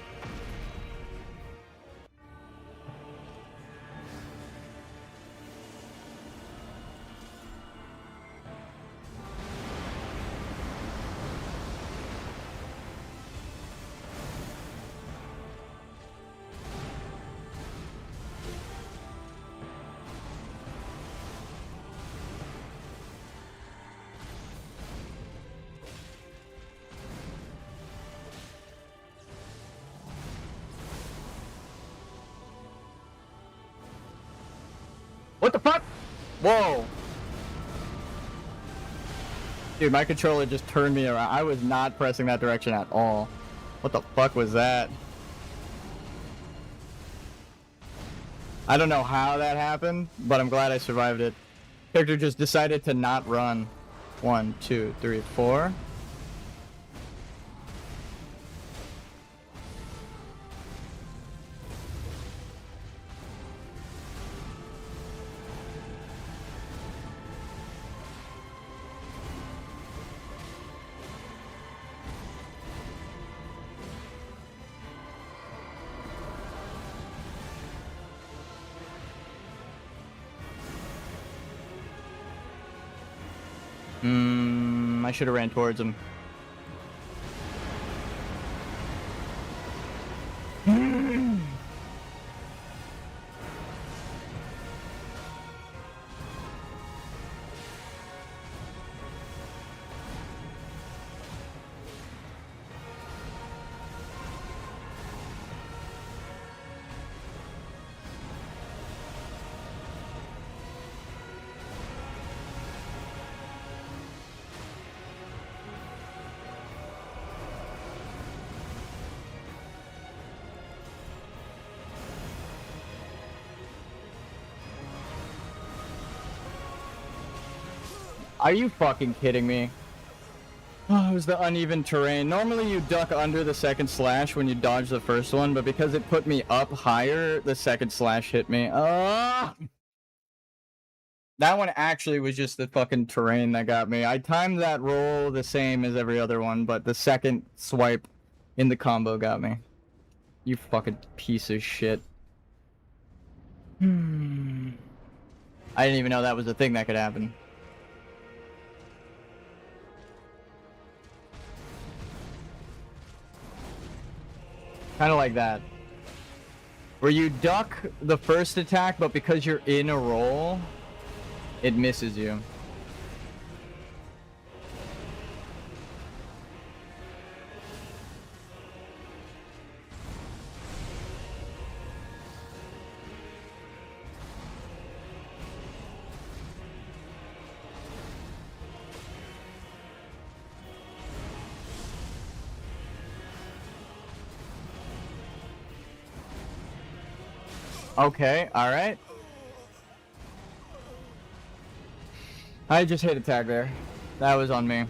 What the fuck? Whoa. Dude, my controller just turned me around. I was not pressing that direction at all. What the fuck was that? I don't know how that happened, but I'm glad I survived it. Character just decided to not run. 1, 2, 3, 4. I should have ran towards him. Are you fucking kidding me? Oh, it was the uneven terrain. Normally you duck under the second slash when you dodge the first one, but because it put me up higher, the second slash hit me. That one actually was just the fucking terrain that got me. I timed that roll the same as every other one, but the second swipe in the combo got me. You fucking piece of shit. I didn't even know that was a thing that could happen. Kind of like that. Where you duck the first attack, but because you're in a roll, it misses you. Okay, alright. I just hit attack there. That was on me.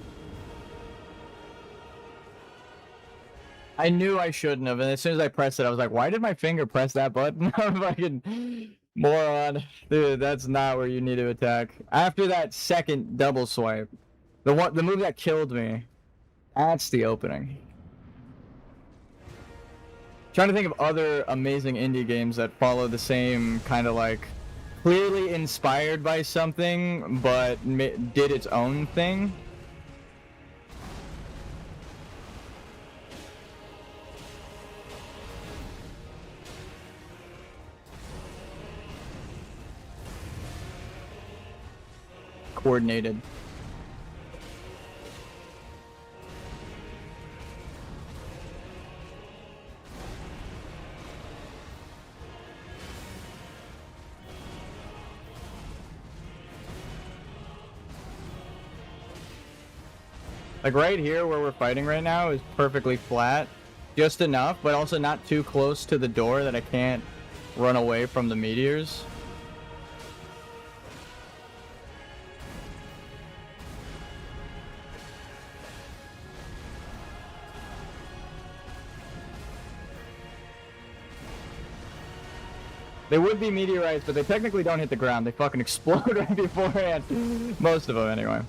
I knew I shouldn't have, and as soon as I pressed it, I was like, why did my finger press that button? I'm fucking moron. Dude, that's not where you need to attack. After that second double swipe, the move that killed me, that's the opening. Trying to think of other amazing indie games that follow the same kind of like clearly inspired by something but did its own thing. Coordinated. Like right here where we're fighting right now is perfectly flat. Just enough, but also not too close to the door that I can't run away from the meteors. They would be meteorites, but they technically don't hit the ground. They fucking explode right beforehand. Most of them, anyway.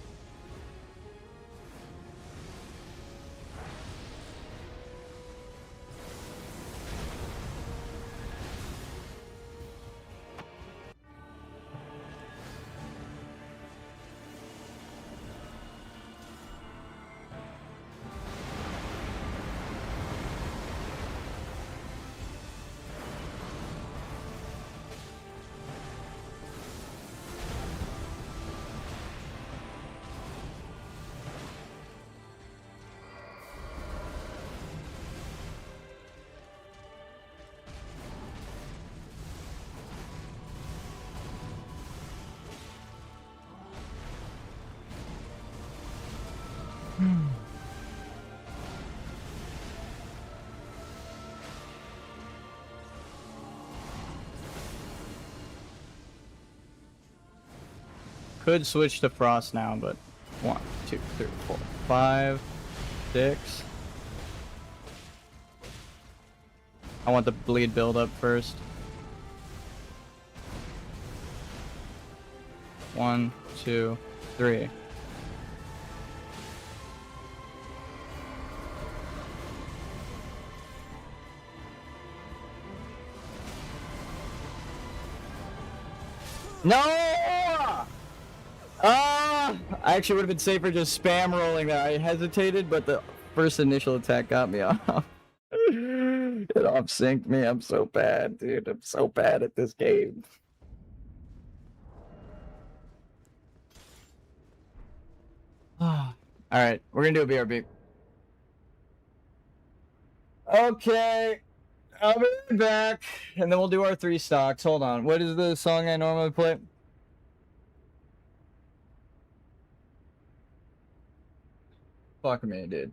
could switch to Frost now, but 1, 2, 3, 4, 5, 6. I want the bleed build up first. 1, 2, 3. No! I actually would have been safer just spam rolling that. I hesitated, but the first initial attack got me off. It off synced me. I'm so bad, dude. I'm so bad at this game. Alright, we're gonna do a BRB. Okay. I'll be right back. And then we'll do our 3 stocks. Hold on. What is the song I normally play? Fuck me, dude.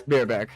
Be right back.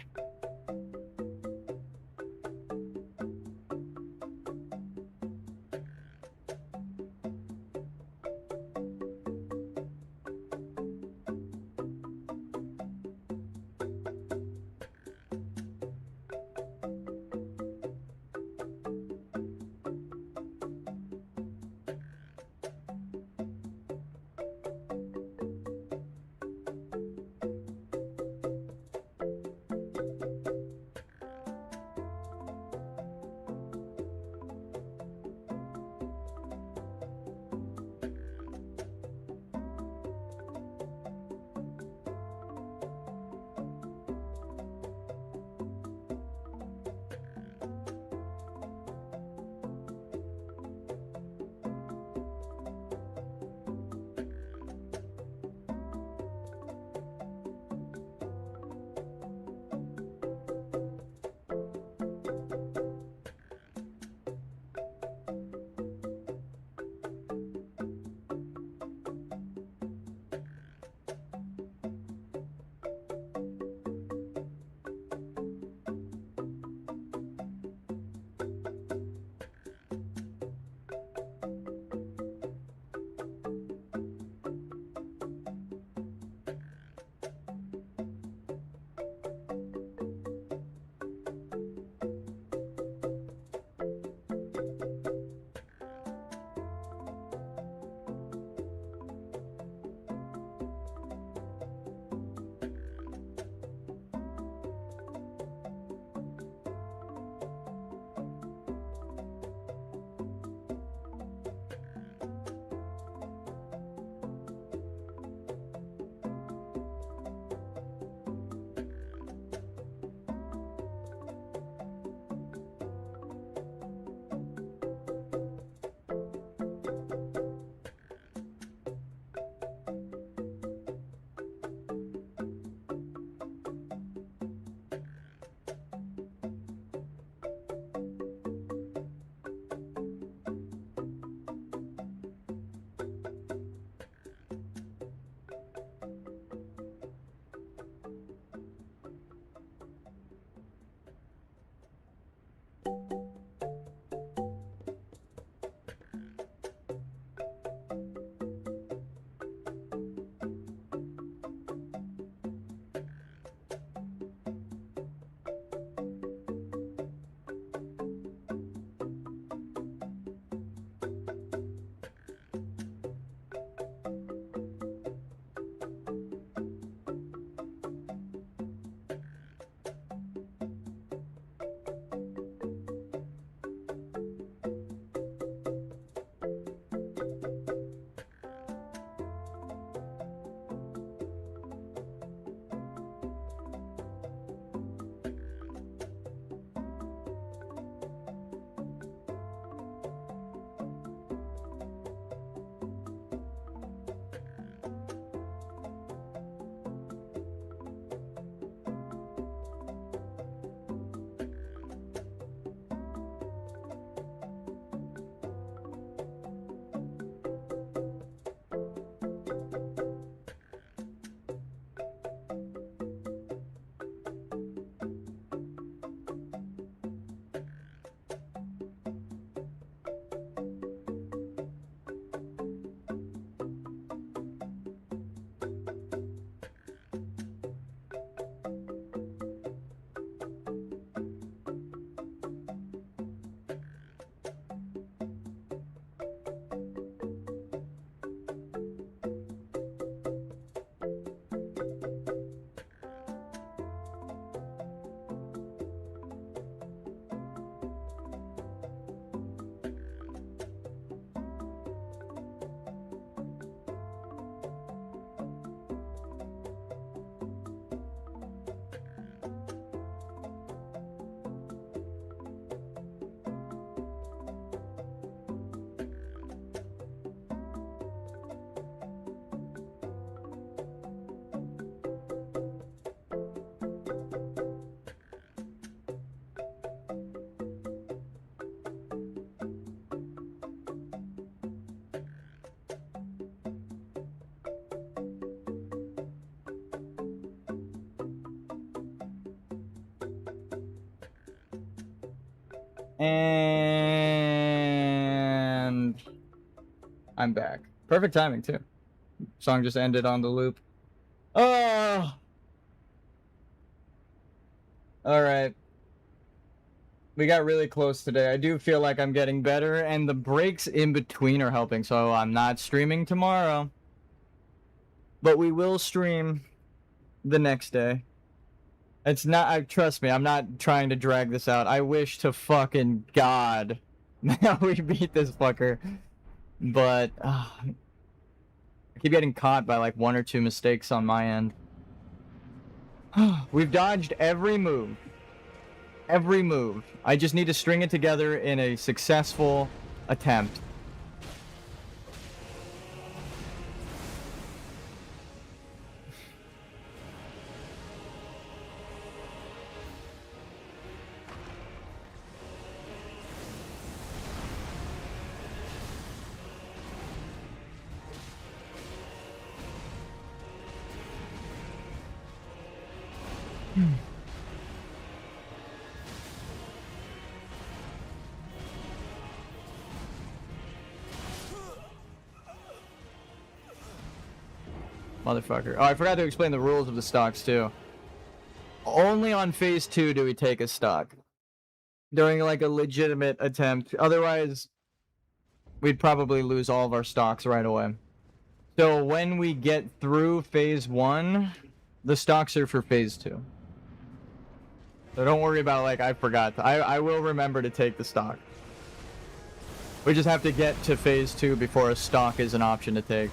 And I'm back. Perfect timing too. Song just ended on the loop. Oh. All right. We got really close today. I do feel like I'm getting better, and the breaks in between are helping, so I'm not streaming tomorrow. But we will stream the next day. It's not, trust me, I'm not trying to drag this out. I wish to fucking God that we beat this fucker. But, I keep getting caught by like 1 or 2 mistakes on my end. We've dodged every move. Every move. I just need to string it together in a successful attempt. Motherfucker. Oh, I forgot to explain the rules of the stocks too. Only on phase 2 do we take a stock. During like a legitimate attempt. Otherwise, we'd probably lose all of our stocks right away. So when we get through phase 1, the stocks are for phase 2. So don't worry about like I forgot. I will remember to take the stock. We just have to get to phase 2 before a stock is an option to take.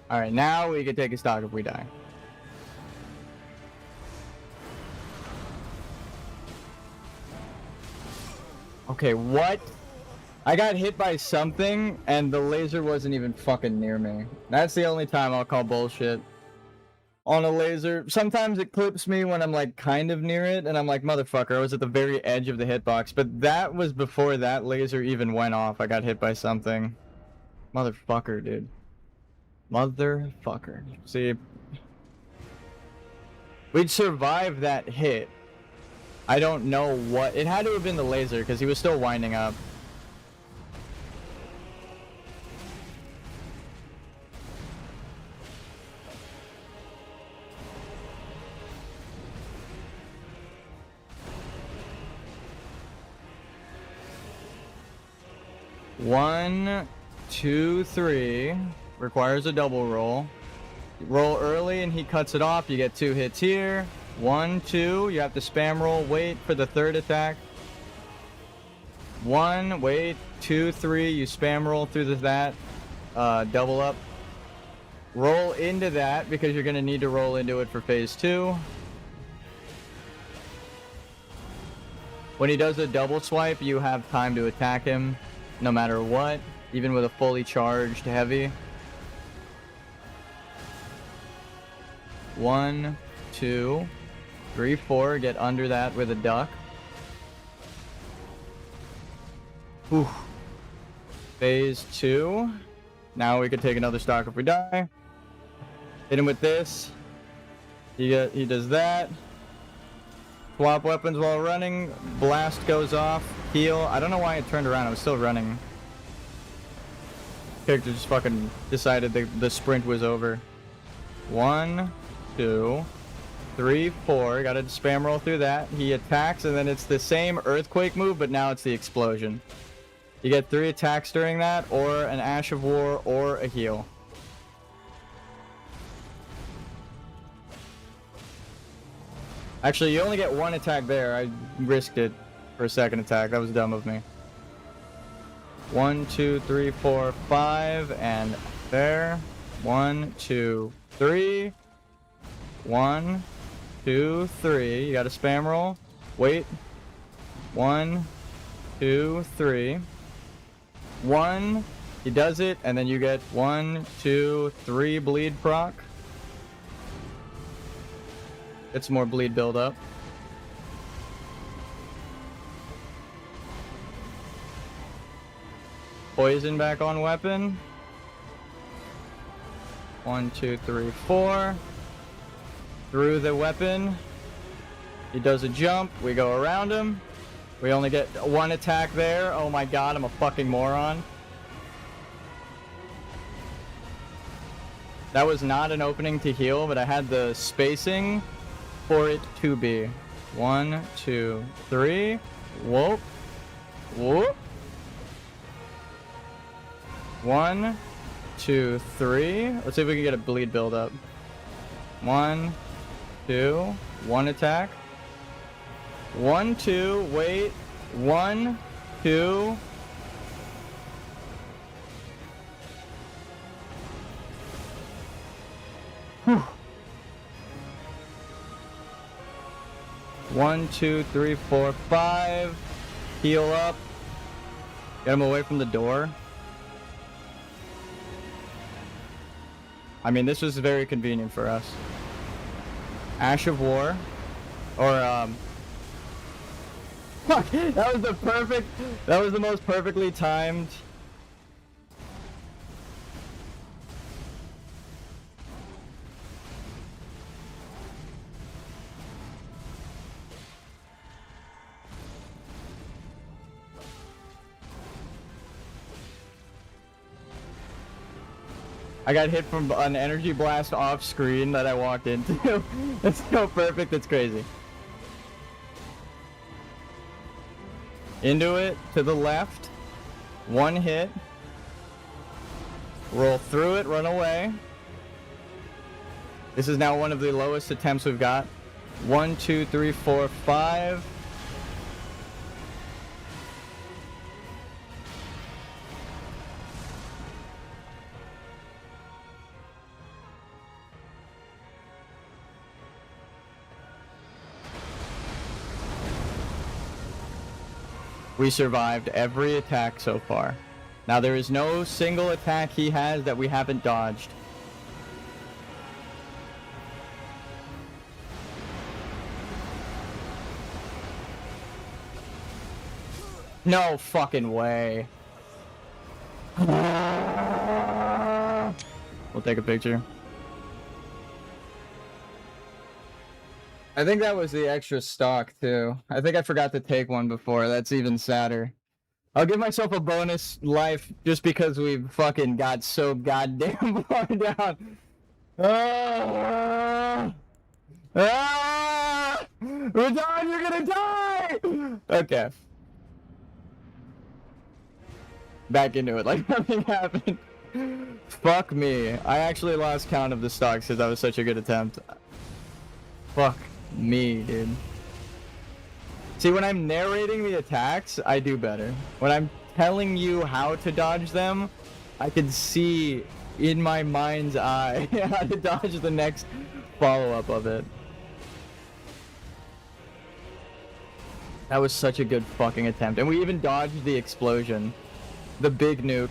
Alright, now we can take a stock if we die. Okay, what? I got hit by something, and the laser wasn't even fucking near me. That's the only time I'll call bullshit on a laser. Sometimes it clips me when I'm like kind of near it, and I'm like, motherfucker, I was at the very edge of the hitbox. But that was before that laser even went off. I got hit by something. Motherfucker, dude. Motherfucker. See, we'd survive that hit. I don't know what. It had to have been the laser because he was still winding up. One, two, three. Requires a double roll. Roll early and he cuts it off. You get 2 hits here. 1, 2. You have to spam roll. Wait for the 3rd attack. 1. Wait. 2, 3. You spam roll through that. Double up. Roll into that because you're going to need to roll into it for phase 2. When he does a double swipe, you have time to attack him no matter what, even with a fully charged heavy. 1, 2, 3, 4. Get under that with a duck. Whew. Phase 2. Now we could take another stock if we die. Hit him with this. He does that. Swap weapons while running. Blast goes off. Heal. I don't know why it turned around. I was still running. Character just fucking decided the sprint was over. 1, 2, 3, 4. Gotta spam roll through that. He attacks, and then it's the same earthquake move, but now it's the explosion. You get 3 attacks during that, or an Ash of War, or a heal. Actually, you only get 1 attack there. I risked it for a second attack. That was dumb of me. 1, 2, 3, 4, 5, and there. 1, 2, 3. 1, 2, 3. You gotta spam roll. Wait. 1, 2, 3. 1. He does it, and then you get 1, 2, 3 bleed proc. Get some more bleed build up. Poison back on weapon. 1, 2, 3, 4. Through the weapon. He does a jump. We go around him. We only get 1 attack there. Oh my god, I'm a fucking moron. That was not an opening to heal, but I had the spacing for it to be. 1, 2, 3. Whoop. Whoop. 1, 2, 3. Let's see if we can get a bleed build up. 1, 2. 1 attack. 1, 2. Wait. 1, 2. Whew. 1, 2, 3, 4, 5. Heal up. Get him away from the door. I mean, this was very convenient for us. Ash of War. Or, Fuck! That was the perfect... That was the most perfectly timed... I got hit from an energy blast off screen that I walked into. It's so perfect, it's crazy. Into it, to the left. 1 hit. Roll through it, run away. This is now one of the lowest attempts we've got. 1, 2, 3, 4, 5. We survived every attack so far. Now there is no single attack he has that we haven't dodged. No fucking way. We'll take a picture. I think that was the extra stock too. I think I forgot to take one before. That's even sadder. I'll give myself a bonus life just because we fucking got so goddamn far down. Radon, you're gonna die! Okay. Back into it like nothing happened. Fuck me. I actually lost count of the stocks because that was such a good attempt. Fuck me, dude. See, when I'm narrating the attacks, I do better. When I'm telling you how to dodge them, I can see in my mind's eye how to dodge the next follow-up of it. That was such a good fucking attempt. And we even dodged the explosion. The big nuke.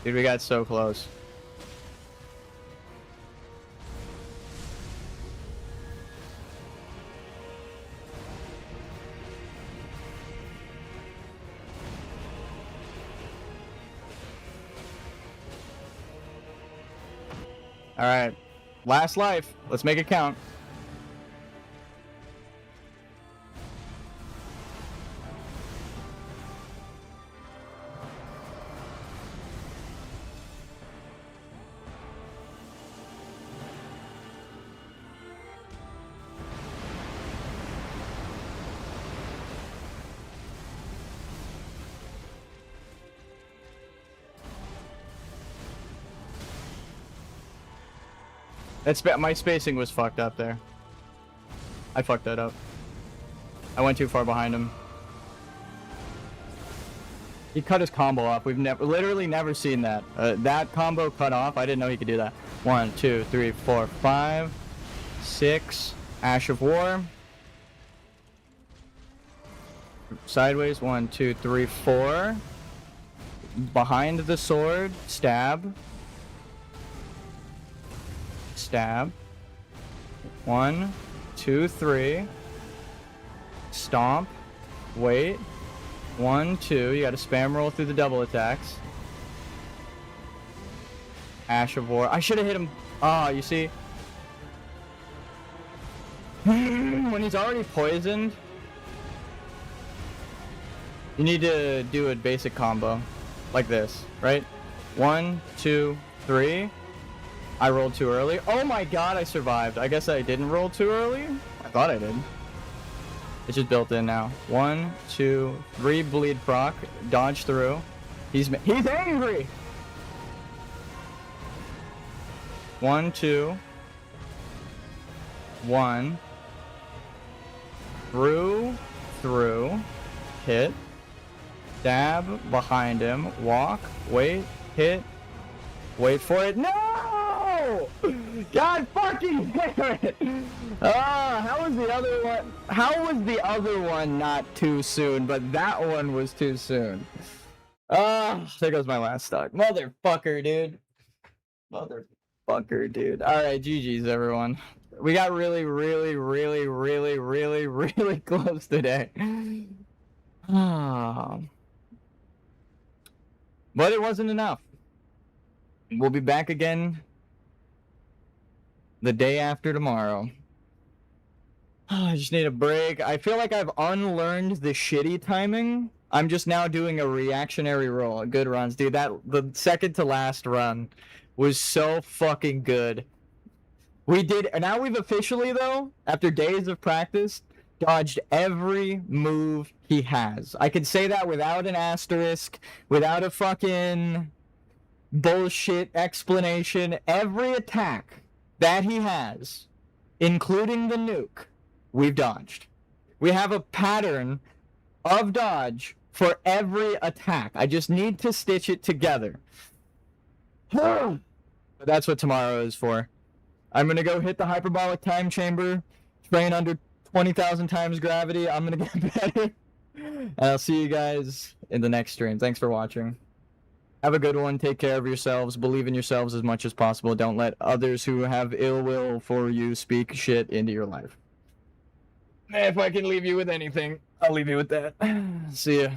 Dude, we got so close. All right, last life. Let's make it count. My spacing was fucked up there. I fucked that up. I went too far behind him. He cut his combo off. We've literally never seen that. That combo cut off. I didn't know he could do that. 1, 2, 3, 4, 5, 6. Ash of War. Sideways. 1, 2, 3, 4. Behind the sword. Stab. Stab. 1, 2, 3. Stomp. Wait. 1, 2. You gotta spam roll through the double attacks. Ash of War. I should have hit him. Ah, you see? When he's already poisoned, you need to do a basic combo. Like this, right? 1, 2, 3. I rolled too early. Oh my god, I survived. I guess I didn't roll too early? I thought I did. It's just built in now. 1, 2, 3 bleed proc. Dodge through. He's angry! 1, 2. 1. Through. Hit. Stab behind him. Walk. Wait. Hit. Wait for it. No! God fucking damn it! How was the other one? How was the other one not too soon, but that one was too soon? There goes my last stock. Motherfucker, dude. Motherfucker, dude. Alright, GG's, everyone. We got really close today. But it wasn't enough. We'll be back again the day after tomorrow. I just need a break. I feel like I've unlearned the shitty timing. I'm just now doing a reactionary roll. Good runs. Dude, the second to last run was so fucking good. Now we've officially, though, after days of practice, dodged every move he has. I can say that without an asterisk, without a fucking bullshit explanation. Every attack that he has, including the nuke, we've dodged. We have a pattern of dodge for every attack. I just need to stitch it together. But that's what tomorrow is for. I'm gonna go hit the hyperbolic time chamber, train under 20,000 times gravity. I'm gonna get better. And I'll see you guys in the next stream. Thanks for watching. Have a good one. Take care of yourselves. Believe in yourselves as much as possible. Don't let others who have ill will for you speak shit into your life. If I can leave you with anything, I'll leave you with that. See ya.